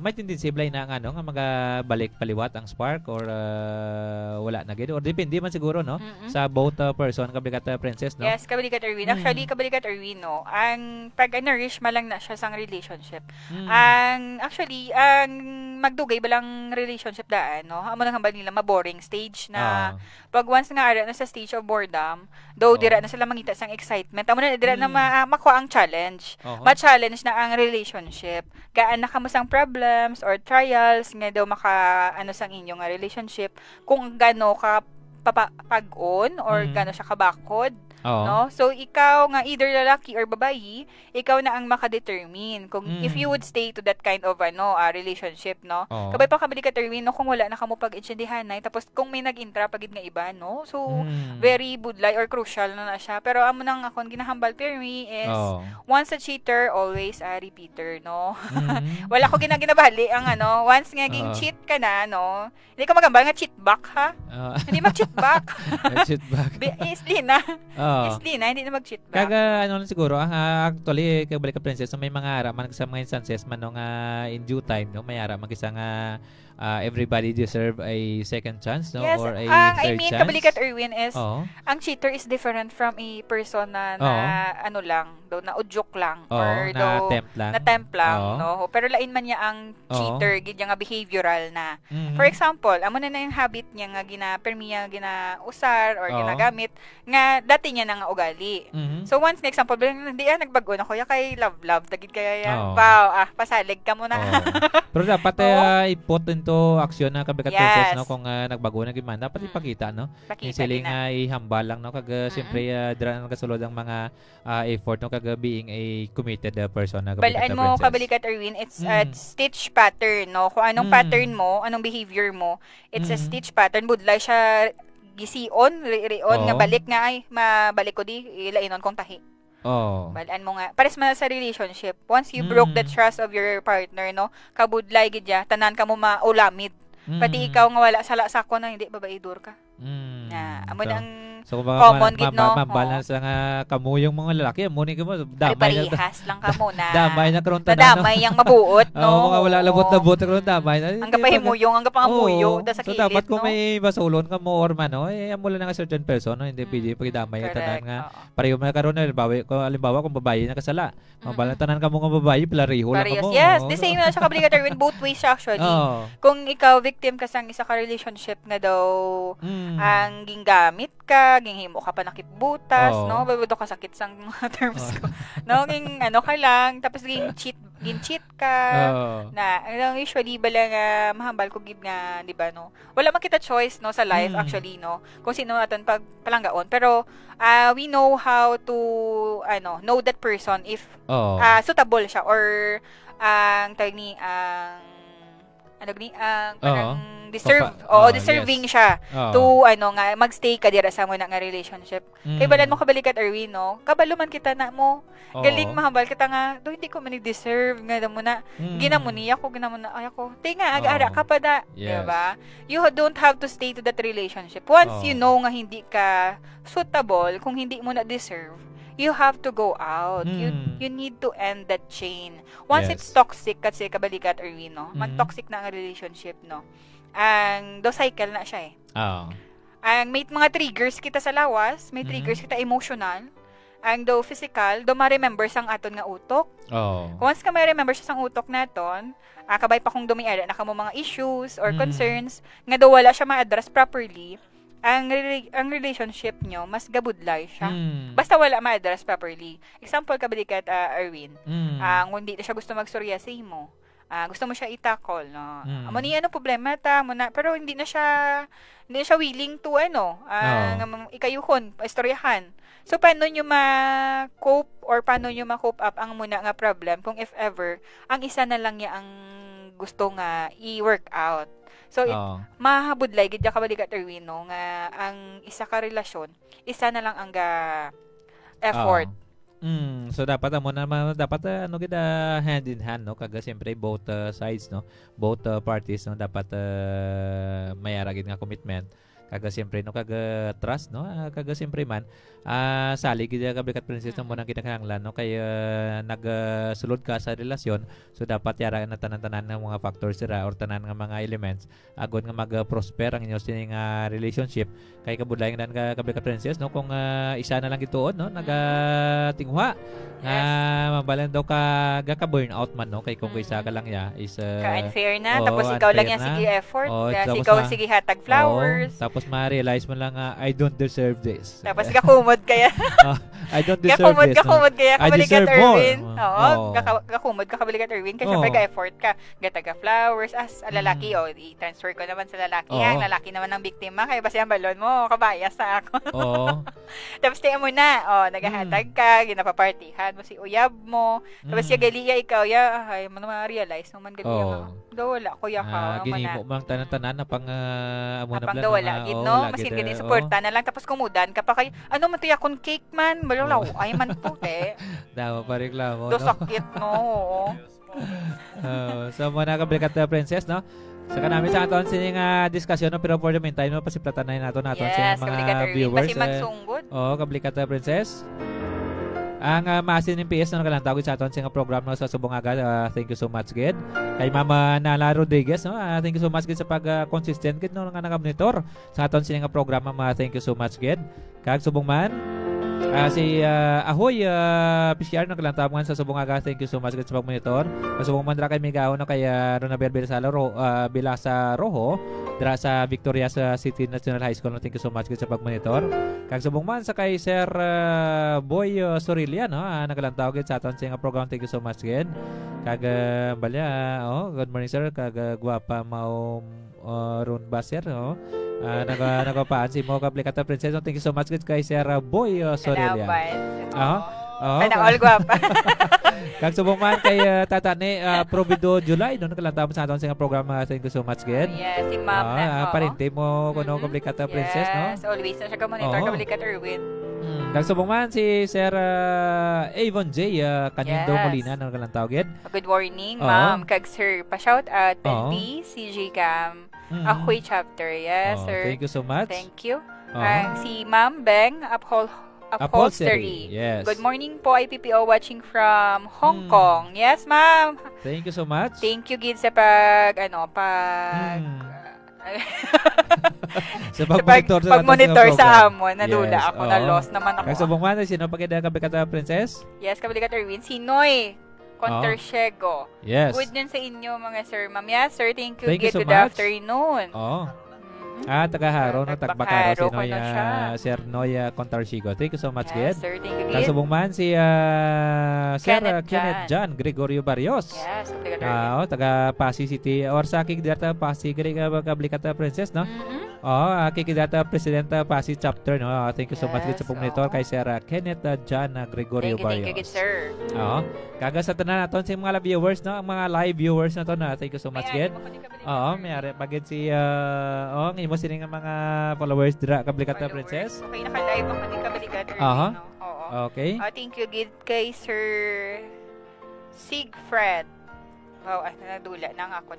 may tendency blay na nga magabalik paliwat ang spark or wala na gid or depende man siguro no sa both person kabalikat princess no. Yes, kabalikat Erwin. Actually kabalikat Erwin no, ang pag-nourish malang na siya sang relationship. Ang magdugay balang relationship daan no. Amo nang hambal nila ma-boring stage na pag once nga ara na sa stage of boredom, though dira na sila mangita sang excitement, amo na dira na makuha ang challenge. Ma-challenge na ang relationship. Gaan na kamusang problems or trials nga daw sang inyong relationship kung gaano ka pag-on or gaano siya kabakod. No? So, ikaw nga either lalaki or babayi, ikaw na ang makadetermine kung if you would stay to that kind of relationship, no? Kabay pa kabali ka determine no, kung wala na kamo pag-intindihan na tapos kung may nag-intra pagid nga iba, no? So, very budlay or crucial na siya. Pero amo nang akong ginahambal permi is once a cheater, always a repeater, no? Wala ko ginabali ang once nga ging cheat ka na, no? Hindi ka magambal nga cheat back, ha? Hindi mag-cheat back. Cheat back. Isli na. Isli na, hindi na mag-cheat back. Kaga siguro, actually, kabalik ka princess, may mga araman sa mga instances man no, in due time, no, may araman isa nga everybody deserve a second chance, no? Yes, or a I third mean, chance. kabalikat Erwin is, ang cheater is different from a person na na udyok lang, or na tempt lang, no? Pero lain man niya ang cheater, gid nga behavioral na. For example, amo na yung habit niya nga gina-permi niya gina-usar or ginagamit, nga dati niya na nga ugali. So, once, na example, hindi nagbago na kuya kay love, tagid kaya pasalig ka muna. Pero dapat i-put into aksyon na kabalikat princess, no? Kung nagbago na giman, dapat ipakita, no? Yung siling ihambal lang, no? Kag siyempre, dira na kasulod ang mga effort, no? Kag being a committed person na kabalikat princess. Balaan mo, kabalikat Erwin, it's a stitch pattern, no? Kung anong pattern mo, anong behavior mo, it's a stitch pattern. Budlay siya gision, rion, nga balik nga ay, mabalik ko di, ilainon kong tahi. Balaan mo nga. Pares man sa relationship. Once you broke the trust of your partner, no, kabudlay gidya, tanan ka mo maulamid. Pati ikaw nga wala sa ko na hindi babaidor ka. Amo nang so, common gid no. Mabalance lang kamo yung mga lalaki, amo ni kamo damay na. Parehas lang kamo na. Damay na karon tanan. Damay yang mabuot, no. Mga wala labot-labot karon damay na. Ang kapahimuyong, ang kapangamuyo sa so kilid, dapat kung no? may basulon ka mo or man, amo lang nga certain person, no, hindi pwede pag damay tanan nga. Pareho man karon na halimbawa kung babae na kasala. Mabalan tanan kamo nga babae, pareho lang kamo. Yes, the same na siya kabalikat Erwin, both ways actually. Kung ikaw victim ka sang isa ka relationship na daw ang ginggamit ka, ginghimo ka pa nakitbutas, no? Babudo ka sakit sang mga terms ko. No, ging ka lang, tapos gin-cheat ka. Na, usually bala nga mahambal ko gid nga, di ba, no? Wala man kita choice, no, sa life actually, no? Kung sino aton palanggaon, pero we know how to know that person if suitable siya or ang tawag ni ano gani parang deserve deserving yes. siya Oo. to nga magstay ka dira sa mo na nga relationship. Kay balan mo kabalikat Erwin no, kabalo man kita na mo. Oo. Galing mahambal kita nga, do hindi ko man deserve nga mo na ginamuni ako ay ako. Tinga aga-ara ka pa da, Yes. diba? You don't have to stay to that relationship. Once you know nga hindi ka suitable, kung hindi mo na deserve, you have to go out. You need to end that chain. Once Yes. it's toxic kasi kabalikat Erwin no, mag-toxic na ang relationship no. Ang do cycle na siya Oo. Ang may mga triggers kita sa lawas, may triggers kita emotional. Ang do physical, do ma-remember sang aton nga utok. Oo. Once ka ma-remember sa sang utok naton, kabay pa kung dumiara na kamo mga issues or concerns nga do wala siya ma-address properly, ang relationship nyo mas gabudlay siya. Basta wala ma-address properly. Example kabalikat Erwin. Kung hindi siya gusto magsorya sa imo, gusto mo siya i-tackle no. Amo ni problema ta mo na, pero hindi na siya willing to ikayuhon, istoryahan. So paano nyo ma-cope or paano nyo ma-cope up ang muna nga problem kung if ever ang isa na lang niya ang gusto nga i-work out. So mahabudlay gid kabalikat Erwin no nga ang isa ka relasyon, isa na lang ang effort. So dapat hand in hand no, kaga siyempre both sides no, both parties no dapat mayara gid nga commitment, kaga siyempre no, kaga trust no, kaga siyempre man salig gid kabalikat princess no mo nang kinahanglan no, kay nagsulod ka sa relasyon, so dapat yara na tanan-tanan ng mga factors sira or tanan nga mga elements agon nga mag-prosper ang inyo sining relationship. Kay kabudlay nga kabalikat princess no, kung isa na lang gituon no, nagatingwa nga mabalan daw ka burnout man no, kay kung isa ka lang ya is ka-unfair na, tapos ikaw lang yan sige effort, ikaw sige hatag flowers, tapos ma-realize mo lang I don't deserve this, tapos kakumod kaya I don't deserve this, kakumod kaya kabalikat Erwin. Kakumod ka kabalikat Erwin kasi syempre ka-effort ka, gataga flowers as lalaki i-transfer ko naman sa lalaki, ang lalaki naman ang biktima kaya basta yung balon mo kabayas sa ako. Tapos tiyan mo na nagahatag ka, ginapapartihan mo si uyab mo, tapos yung galiya ikaw ay mo na ma-realize naman galiya ka daw wala kuya ka gini mo mang tanan-tanan na pang amo na daw wala gid no, masin gini suporta na lang, tapos kumudan ka pa kay ano man to yakon cake man balalaw ay man po daw pa reklamo do sakit no. So mo na kabalikat princess no, saka namin sa aton sining diskusyon no, pero for the meantime no, pasiplatan na naton sa mga viewers kabalikat princess ang maasin ng PS na nakalantawid sa aton sa program no, sa subong agad. Thank you so much gid kay Mama Nala Rodriguez no, thank you so much gid sa pag consistent gid no nga nagamonitor sa aton sining programa. Thank you so much gid kag subong man si Ahoy PCR naglantaban sa subong aga. Thank you so much gid sa pagmonitor. Subong man dra kay Migao no, kay Ronabel Bilasa Rojo dra sa Victoria sa City National High School no. Thank you so much gid sa pagmonitor. Kag subong man sa kay Sir Boy Sorilia no, naglantaw gid sa aton sa program. Thank you so much gid kag balya good morning sir, kag guwapa mao Ron Baser no, nagapaan si mo kabalikat princess no. Thank you so much gid kay Sir Boy Sorilia. Sana all guwapa. Kag subong man kay Tatane Provido July no, naglantaw sa aton sa programa. Thank you so much gid. Yes, si ma'am na parente mo kuno kabalikat princess no. Yes, always na siya ka monitor kabalikat Erwin. Kag subong man si Sir Avon J Canindo Molina no, naglantaw gid. Good morning ma'am, kag sir pa shout out Penty CJ Cam Ahoy chapter. Yes sir, thank you so much. Thank you. Si Ma'am Beng Upholstery. Yes. Good morning po, IPPO watching from Hong Kong. Yes, ma'am. Thank you so much. Thank you gid sa pag sa pag-monitor sa amon. Nadula ako, na-lost naman ako. Kasi subong man sino pagkita kabalikat princess? Yes, kabalikat Erwin. Si Noy Conterciego. Yes. Good din sa inyo mga sir, ma'am. Yes, sir. Thank you. Good afternoon. Tagaharo no, tagbakaro si Noy Sir Noy Contarcigo. Thank you so much gid. Yes, sir. Thank you gid. Kasubong man si Sir Kenneth John Gregorio Barrios. Yes, taga Pasig City or sa Kig Data Pasig kabalikat princess no. Kikidata Presidenta Pasig Chapter, no? Thank you so much gid sa pagmonitor kay Sir Kenneth John Gregorio Barrios. Thank you, sir. Kaga sa tanan naton sa mga viewers, no? Ang mga live viewers na to na. Thank you so much gid. May ari pagid si ngayon mo sini nga mga followers dira Kablikata Princess. Okay, naka-live ang Manika Balikat early, no? Okay. Thank you gid kay Sir Sigfred. Nadula na nga ako.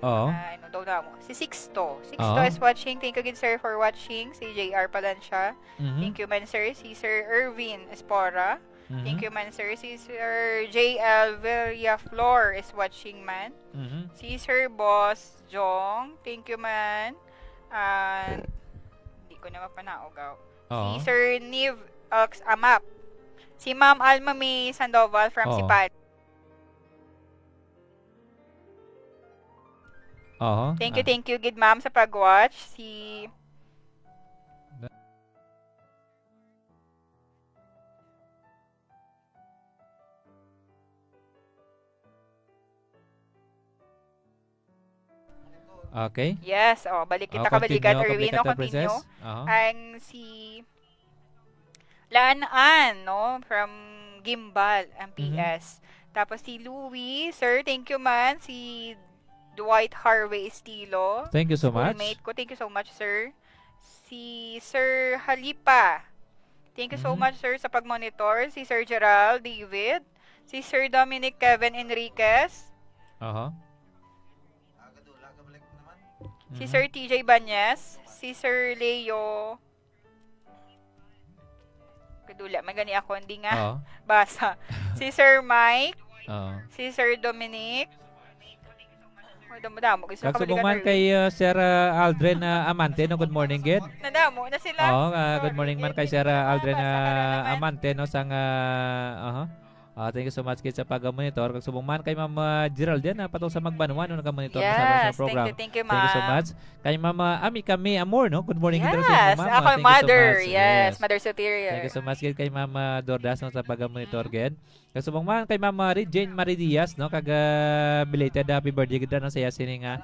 Daw na mo. Si Sixto. Sixto is watching. Thank you again, sir, for watching. Si JR Palancia. Thank you, man, sir. Si Sir Erwin Espora. Thank you, man, sir. Si Sir JL Villaflor is watching, man. Si Sir Boss Jong. Thank you, man. Hindi ko na mapanaogaw. Si Sir Niv Amap. Si Ma'am Alma May Sandoval from Sipal. Thank you, good ma'am, sa pag-watch. Okay. Yes, balik kita kabalikan, Erwin, continue. Ang Lanaan, no, from Gimbal, ang PS. Tapos si Louie, sir, thank you, man. Si Dwight Harvey Estilo. Thank you so much. Mate ko. Thank you so much, sir. Si Sir Halipa. Thank you so much, sir, sa pag-monitor. Si Sir Gerald David. Si Sir Dominic Kevin Enriquez. Si Sir TJ Banyes. Si Sir Leo. Kadula, magani ako. Hindi nga. Basa. Si Sir Mike. Si Sir Dominic. Kagsubong man kay Sir Aldrin Amante, no? Good morning, Gid. Nadamo na sila. Good morning man kay Sir Aldrin Amante, no? Sang thank you so much, Gid, sa pag-monitor. Kagsubong man kay Ma'am Geraldine, patong sa Magbanuan, no? Nag-monitor sa program. Thank you, ma'am. Thank you so much. Kay Ma'am Ami Kami Amor, no? Good morning, Gid, sa inyo, ma'am. Ako, mother. Yes, Mother Superior. Thank you so much, Gid, kay Ma'am Dordas, no? Sa pag-monitor, Gid. Kasubong man kay Ma'am Jane Marie Diaz, no, belated happy birthday gid na saya sini nga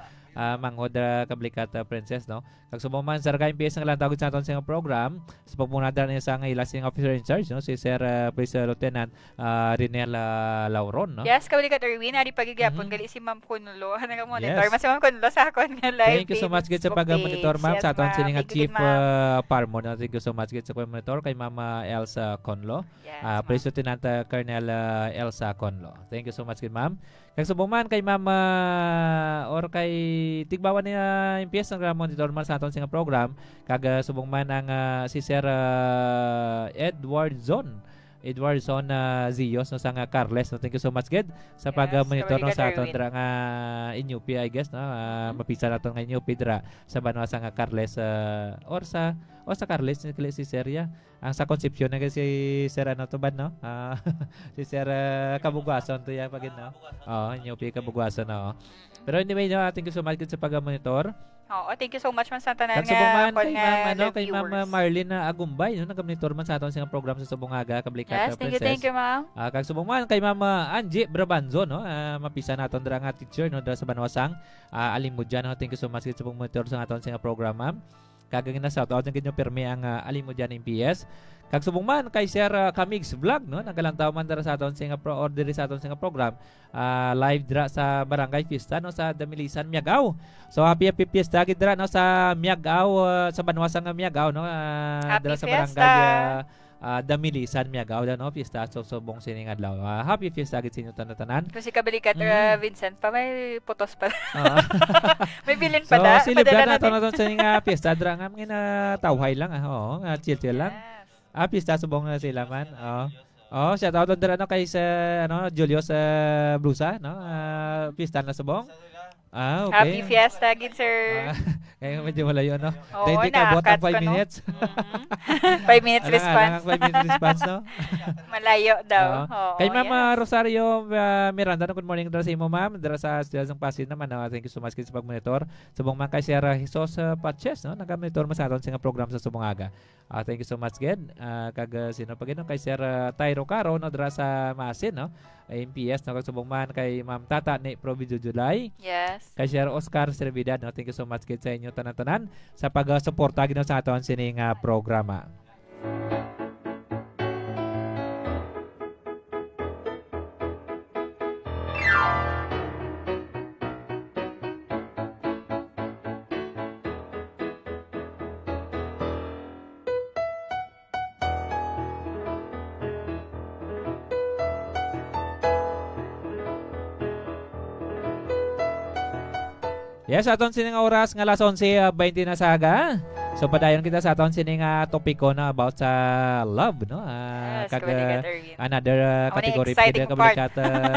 manghod Kablikata Princess, no. Kasubong man sa ragay PS nga lang tawag sa aton sa program sa pagpunada niya sa ilasing officer in charge, no, si Sir Police Lieutenant Rinel Lauron, no. Yes, Kablikata Erwin, ari pagigyapon gali si Ma'am Kunlo. Nga monitor mas Ma'am Kunlo sa akon nga live. Thank you so much gid sa pag-monitor, ma'am, sa aton sini nga Chief Parmo, no. Thank you so much gid sa pag-monitor kay Ma'am Elsa Conlo. Police Lieutenant Colonel Elsa Conlo. Thank you so much, ma'am. Kagsubong man kay ma'am or kay tigbawan niya yung PS ng monitor man sa aton sa program. Kagasubong man ang si Sir Edward Zon Zios, no, sang Carles, no. Thank you so much, Gid, sa pag-monitor, no, sa aton dra nga inyupi, I guess, no. Mapisa naton nga inyupi dra sa banwa sang Carles or sa Carles ni si Seria. Ang sa Concepcion na si Sir ano to ba, no? Si Sir Kabugwason to ya pagin, no. Inyupi Kabugwason, no. Pero anyway, no, thank you so much, Gid, sa pag-monitor. Thank you so much man sa tanan nga kay Ma'am Marlene Agumbay, no, nag-monitor man sa aton sa program sa Subongaga Kablikata Princess. Thank you, ma'am. Kagsubong man kay Ma'am Angie Brabanzo, no, mapisa naton dira nga teacher, no, dira sa Banwasang Alimudyan, no. Thank you so much sa pag-monitor sa aton sa program, ma'am. Kagagin na shout out ng kinyo permi ang Alimudyan ng PS. Kagsubong man kay Sir Kamigs Vlog, no, nagalantaw man dira sa aton sa order sa aton sa program live dira sa Barangay Fiesta, no, sa Damilisan, Miagao. So happy fiesta gid dira, no, sa Miagao, sa Banwasang Miagao, no, dira sa Barangay Damilisan, Miagao, no, fiesta so subong sining adlaw. Happy fiesta gid sa inyo tanan. Kasi Kabalikat Vincent pa may putos pa. May bilin pa da. So silibdan naton sa ning fiesta dira nga mga tawhay lang, chill lang. Pista subong na sila man. Shout out on dira, no, kay sa Julius Brusa, no. Pista na subong. Okay. Happy fiesta gid, sir. Kaya medyo malayo, no. Hindi ka bot ang 5 minutes. 5 minutes response. 5 minutes response, no. Malayo daw. Kay Ma'am Rosario Miranda, no, good morning dira sa imo, ma'am. Dira sa Studios ng Pasig naman, no. Thank you so much sa pag-monitor. Subong man kay Sir Jesus Patches, no, nag-monitor man sa aton sa program sa Subongaga. Thank you so much, Ged. Kag sino pa gid no kay Sir Tyro Caro no dira sa Masin no. MPS no kag subong man kay Ma'am Tata ni Providio July. Yes. Kay Sir Oscar Servidad no. Thank you so much gid sa inyo tanan-tanan sa pag-suporta gid sa aton sining programa. Yes, aton sining oras nga alas 11:20 na saga. So padayon kita sa aton sining topiko na about sa love no. Yes, Kag Amo another na category exciting pwede kablikat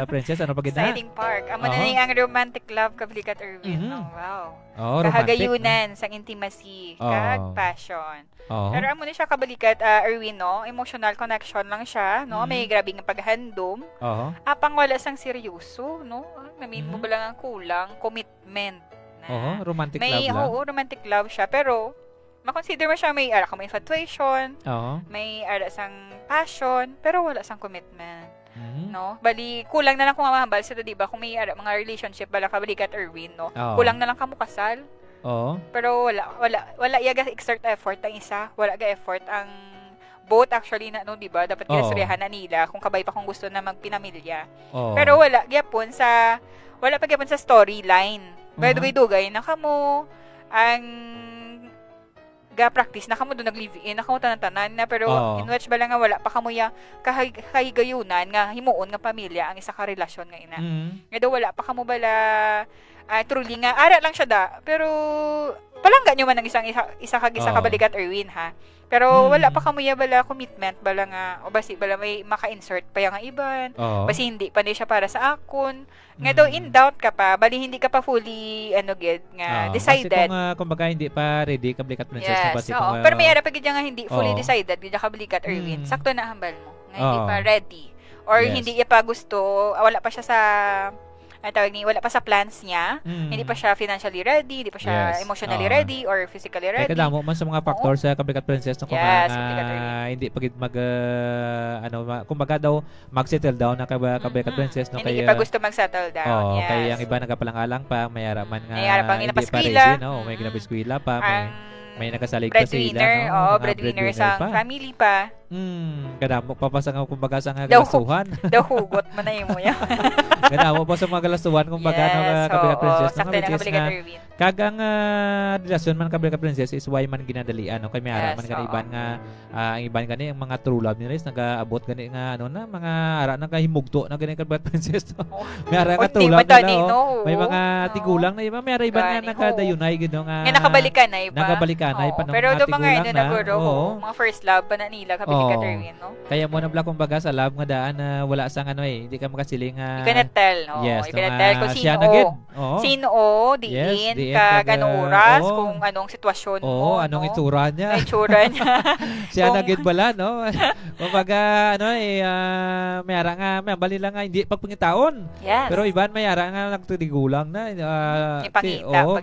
princess ano pa gid na? Exciting part. Amo na ni ang romantic love kablikat Erwin. Mhm. No? Wow. Oh, romantic. Kahagayunan sang intimacy, kag passion. Oh. Pero amo na siya kabalikat Erwin no, emotional connection lang siya, no? May grabe nga paghandom. Oh. Apang wala sang seryoso, no? Namin mo ba lang ang kulang commitment. Oh, romantic love lang. Oo, romantic love siya, pero makonsider mo siya may ara ka may infatuation, may ara sang passion, pero wala sang commitment. No? Bali, kulang na lang kung mamahambal sila, diba? Kung may ara, mga relationship, bala kabalikat Erwin, no? Kulang na lang ka mo kasal. Pero wala yaga exert effort ang isa, wala ga effort ang both actually na no, diba? Dapat ginasurihan na nila kung kabay pa kung gusto na magpinamilya. Pero wala gyapon sa storyline. Dugay-dugay na kamo ang ga-practice na kamo do nag-live-in na kamo tanan-tanan na pero in which bala nga wala pa kamo ya kahigayunan nga himuon nga pamilya ang isa ka relasyon nga ina. Nga daw wala pa kamo bala truly nga ara lang siya da pero palangga nyo man ang isa kabalikat Erwin ha. Pero wala pa kamo ya bala commitment bala nga o basi bala may maka-insert pa yang iban. Basi hindi pa ni siya para sa akon. Nga daw in doubt ka pa, bali hindi ka pa fully nga decided. Kasi kumbaga hindi pa ready kabalikat princess basi pero may ara pa gid nga hindi fully decided gid kabalikat Erwin. Sakto na hambal mo. Nga hindi pa ready or hindi niya pa gusto, wala pa siya sa wala pa sa plans niya, hindi pa siya financially ready, hindi pa siya emotionally ready or physically ready. Kaya kadamo man sa mga factors sa kabalikat princess no, hindi pa gid kumbaga daw mag-settle down na kabalikat princess no, hindi pa gusto mag-settle down. Kaya ang iba nagapalang-alang pa, may araman nga hindi pa ready, no, may ginabiskwela pa, may nagasalig pa sila, no, breadwinner sa family pa. Kadamo pa sa kumbaga sa galasuhan. Daw hugot man na imo ya. Kadamo pa sa mga galasuhan kumbaga no kabalikat princess no, kagang relasyon man kabalikat princess is why man ginadalian no, kay may ara man iban nga ang iban gani ang mga true love nila is nagaabot gani nga ano na mga ara nagahimugto na gani kabalikat princess no. May ara nga true love nila may mga tigulang na iba may ara iban nga nakadayunay gid no nga nakabalikan na iba. Nakabalikan na iba pero do mga mga first love pa na nila Erwin, no? Kaya mo na bla kumbaga sa love nga daan na wala sang hindi ka makasiling you cannot tell, no? Yes, you cannot tell kung sino diin ka ganong oras, kung anong sitwasyon mo, anong itsura niya. Siya na gid bala, no? Kumbaga may ara nga may bali lang nga hindi pagpangitaon. Pero iban may ara nga nagtudigulang na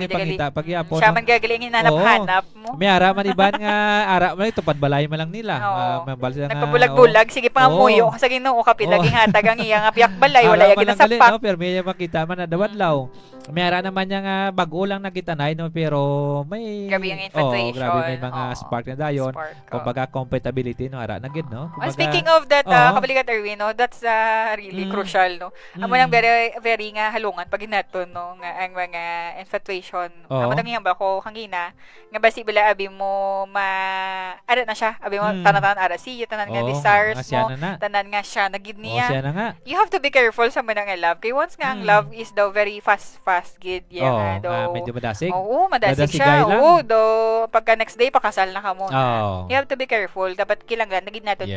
ipangita pagyapon. Siya man gagalingin hanap mo. May ara man iban nga ara man tupad balay man lang nila. Nagpabulag-bulag sige pa nga muyo sa Ginoo kapit lagi hatag ang iya nga piyak balay wala ya ginasapak no, pero may makita man na dawadlaw may ara naman niya nga bago lang nakitanay no, pero may grabe yung infatuation grabe may mga spark na dayon kumbaga compatibility no ara na gid no kumbaga, speaking of that kabalikat Erwin no, that's really crucial no amo nang very nga halungan pag hinaton no nga ang mga infatuation amo nang ba ko hangina nga basi bila abi mo ara na siya abi mo tanan ara siya tanan nga desires mo tanan nga siya nagid niya you have to be careful sa manang love kay once nga ang love is daw very fast gid medyo madasig madasig siya do pagka next day pakasal na kamo you have to be careful dapat kilanglan nagid naton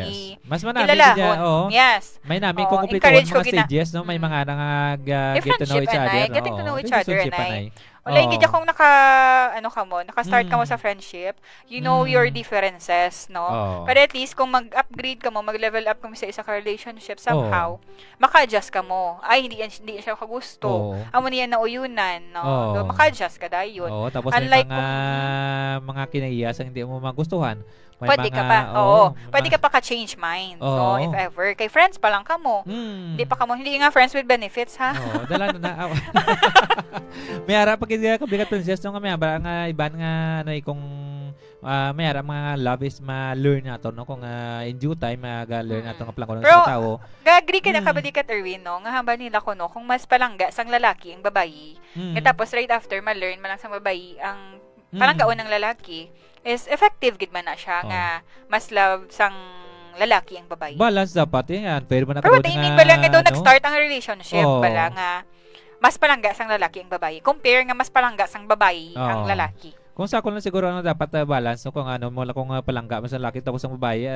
mas manami siya may nami kung kumpleto mga stages no may mga get to know each other getting to know each other Wala, hindi akong naka-start ka mo sa friendship. You know your differences, no? Pero at least, kung mag-upgrade ka mo, mag-level up ka mo sa isa ka relationship, somehow, maka-adjust ka mo. Ay, hindi siya kagusto. Amo niya nauyunan, no? So, maka-adjust ka dahil yun. Tapos unlike may mga kinaiyasan hindi mo magustuhan. Pwede ka pa, pwede ka pa ka-change mind, no? If ever. Kay friends pa lang ka mo. Hindi nga friends with benefits, ha? Dala na. May ara pag hindi ka bigat princess, no? May ara nga, iban nga, kung may ara mga love is ma-learn nato, no? Kung in due time, mag-learn nato ng plangko ng sa tao. Ga-agree ka na kabalikat, Erwin, no? Nga hamba nila ko, no? Kung mas palangga sang lalaki ang babayi, tapos right after, ma-learn malang sang babayi ang palanggaon ng lalaki, is effective gid man na siya nga mas love sang lalaki ang babae. Balance dapat yan. Pero man pero timing bala nga daw nag-start ang relationship bala nga mas palangga sang lalaki ang babae. Compare nga mas palangga sang babae ang lalaki. Kung sa ako lang siguro dapat balance no, kung mo lang kung palangga mas lalaki tapos ang babae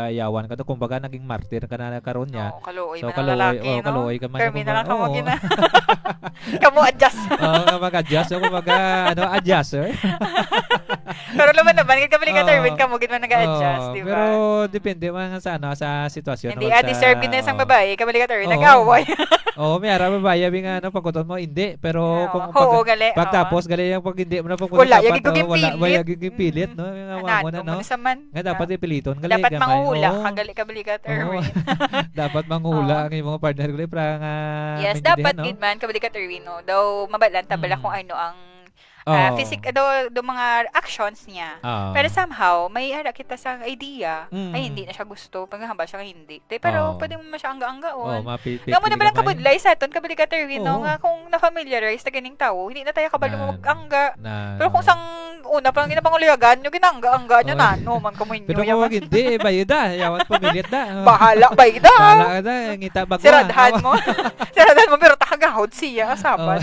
yawan ka to kumbaga naging martyr ka na karon niya. Kaluoy man ang lalaki, no? Kaluoy ka man. Permi na lang kamo gina. Kamo adjust. Mag-adjust kumbaga adjust, sir. Pero naman kabalik ka Erwin ka mo gid man nag-adjust, di ba? Pero depende man sa sa sitwasyon. Hindi deserve gid na sang babae, kabalik ka Erwin nag-away. May ara babae bing pagkuton mo hindi, pero kung pagtapos gali yung pag hindi mo na wala wala gigipilit, no? Nga dapat ipiliton gali dapat manguhula kagali kabalikat Erwin. Dapat manguhula ang imong partner gali para nga yes, dapat gid man kabalikat Erwin, no? Daw mabalanta bala kung ano ang physical do mga actions niya. Pero somehow may ara kita sa idea ay hindi na siya gusto paghahamba siya hindi. Pero pwede mo siya angga-anggaon. Nga mo na balang kabudlay sa aton kabalikat Erwin, no? Nga kung na-familiarize na ganing tao, hindi na tayo kabalo mag-angga. Pero kung sang una parang ginapanguliagan nyo ginangga-angga nyo na no man kumo inyo. Pero kung hindi bayda yawan pumilit da. Bahala bayda. Bahala da ngita bagwa. Siradhan mo pero takagahod siya asaban.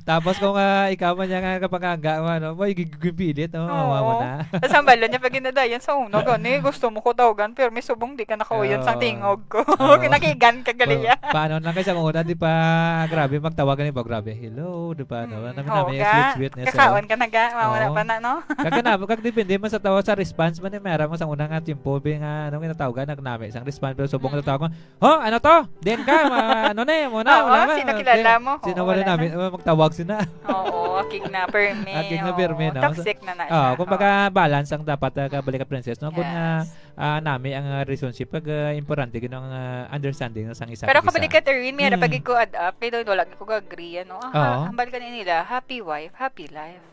Tapos kung ikaw man nga kapag ano, may gigipilit, mo na. Tapos ang balon niya, pag ginadayan sa uno, gani, gusto mo ko tawagan, pero may subong di ka nakauyan sa tingog ko. Kinakigan ka galiya. Paano lang kayo sa una, di pa, grabe, magtawagan ba, grabe, hello, di pa, no? Namin sweet-sweetness. Kakaon ka na ga, mamuna pa na, no? Kagdepende man sa tawa sa response man, meron mo sa unang timpo, ano, kinatawagan, nagnami, isang response, pero subong natawagan, ano to? Din ka, ano na, muna, wala ba? Sino kilala mo? Sino wala namin, magtawag sila. Oo, aking na perme. No? Toxic na na siya. Kumbaga balance ang dapat kabalik ka princess. No? Kung nami ang relationship, pag importante ginong understanding ng isang isa. Pero kabalik ka Erwin, may pag ko add up, kaya doon wala ko agree, ano? Ang balikan nila, happy wife, happy life.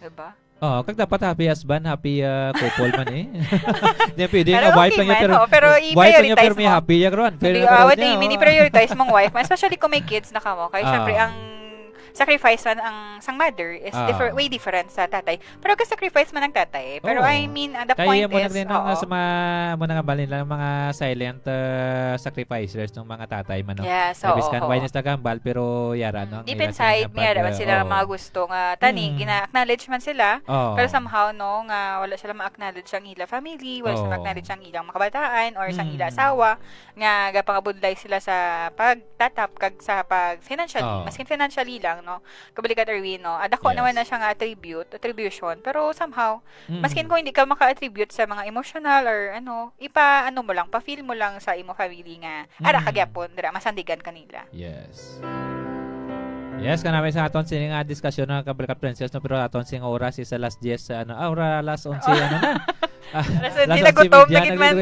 Diba? Kag dapat happy husband, happy couple man eh. Hindi pwede nga wife lang pero i-prioritize mo. Happy ya gron. Pero i-prioritize mong wife, especially kung may kids na kamo. Kaya syempre ang sacrifice man ang sang mother is way different sa tatay. Pero sacrifice man ang tatay. Pero I mean, the point is, sa mga balin lang mga silent sacrificers ng mga tatay man. Yes, Ibig kan why nista gambal pero yara no. Deep inside, may naman sila mga gusto nga tani gina-acknowledge man sila. Pero somehow no nga wala sila ma-acknowledge ang ila family, wala sila ma-acknowledge ang ilang makabataan or sang ila asawa nga gapangabudlay sila sa pagtatap kag sa pag financially, maskin financially lang no. Kabalikat Erwin, no? Adako naman na siya nga attribution, pero somehow, maskin kung hindi ka maka-attribute sa mga emotional or ano, mo lang, pa-feel mo lang sa imo family nga, ara kagyapon, dira masandigan kanila. Yes, kanami sa aton sining diskusyon na kabalikat princess no, pero aton sing oras is last 10 last 11 na. Hindi nagutom na gid man,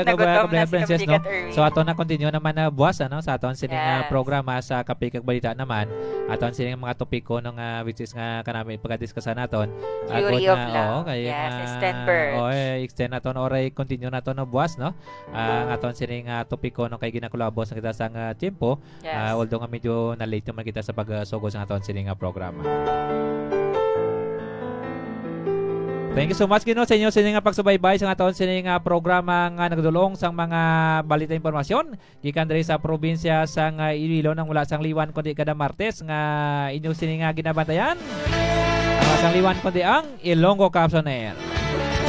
nagutom na princess no. So aton na continue naman na buwas sa aton sining programa sa Kapikag Balita naman. Aton sining mga topiko nung which is nga kanami pagdiskusan naton. Theory of love. Extend birth. Extend naton oray continue naton no buwas no. Aton sining topiko nung kay ginakolabo sa kita sang tiempo. Although nga medyo na late naman kita sa pagsugod sa aton sining programa. Thank you so much Gino sa inyo sining pagsubaybay sa aton sining programa nga nagdulong sang mga balita impormasyon gikan diri sa probinsya sang Iloilo nang wala sang liwan kundi kada Martes nga inyo sining ginabantayan. Ang sang liwan kundi ang Ilonggo Caps on Air.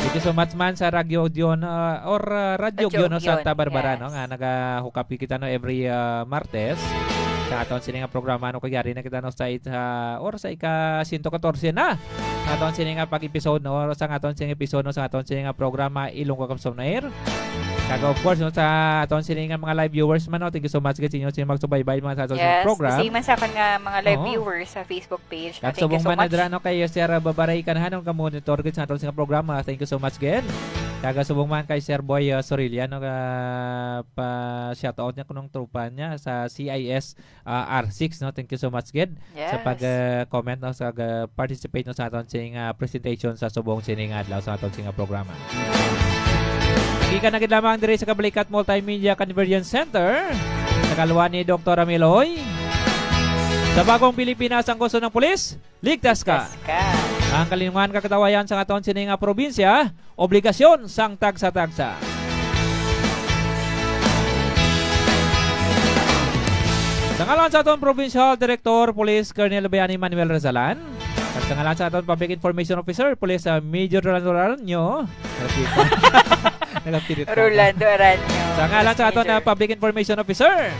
Thank you so much man sa Radio Dion Radio Dion Santa Barbara no nga naga-hook up kita no every Martes. sa aton sini nga programa no kayari na kita no sa or sa ika 114 na sa aton sini nga pag-episode no or sa aton sini episode no sa aton sini nga programa Ilonggo Comes on Air. Kaga of course no sa aton sini nga mga live viewers man no, thank you so much kasi inyo sini magsubaybay mga sa aton sini program. Yes, same sa akin nga mga live viewers sa Facebook page. At Thank you so much. Manadra no kay Sir Babaray kanahanon ka monitor gid sa aton sini programa. Thank you so much again. Kaga subong man kay Sir Boy Sorilla no pa shoutout niya kunong trupa niya sa CIS R6 no. Thank you so much again sa pag-comment no sa participate no sa aton sing presentation sa subong sining adlaw sa aton sing programa. Gikan na gid lamang diri sa Kabalikat Multimedia Convergence Center sa kalwa ni Dr. Amiloy. Sa bagong Pilipinas ang gusto ng pulis, ligtas ka. Ang kalinungan kakatawayan sa aton sining probinsya, obligasyon sang tagsa-tagsa. Sa ngalan sa aton Provincial Director Police Colonel Bayani Manuel Rezalan, at sa ngalan sa aton Public Information Officer Police Major Rolando Aranyo, Rolando Aranyo. Sa ngalan sa aton Public Information Officer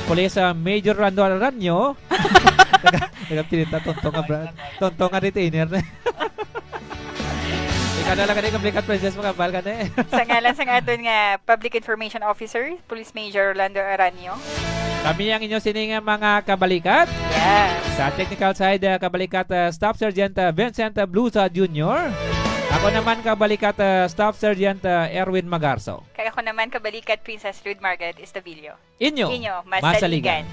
Police Major Rolando Aranyo, nagapirita tontong nga retainer na. Ikaw na lang ka Kabalikat Princess mga bal ka na. Sa ngalan sa aton nga Public Information Officer Police Major Rolando Aranyo. Kami ang inyo sining mga kabalikat. Yes. Sa technical side, kabalikat Staff Sergeant Vincent Blusa Jr. Ako naman kabalikat Staff Sergeant Erwin Magarso. Kaya ako naman kabalikat Princess Ruth Margaret Estavillo. Inyo, Masaligan.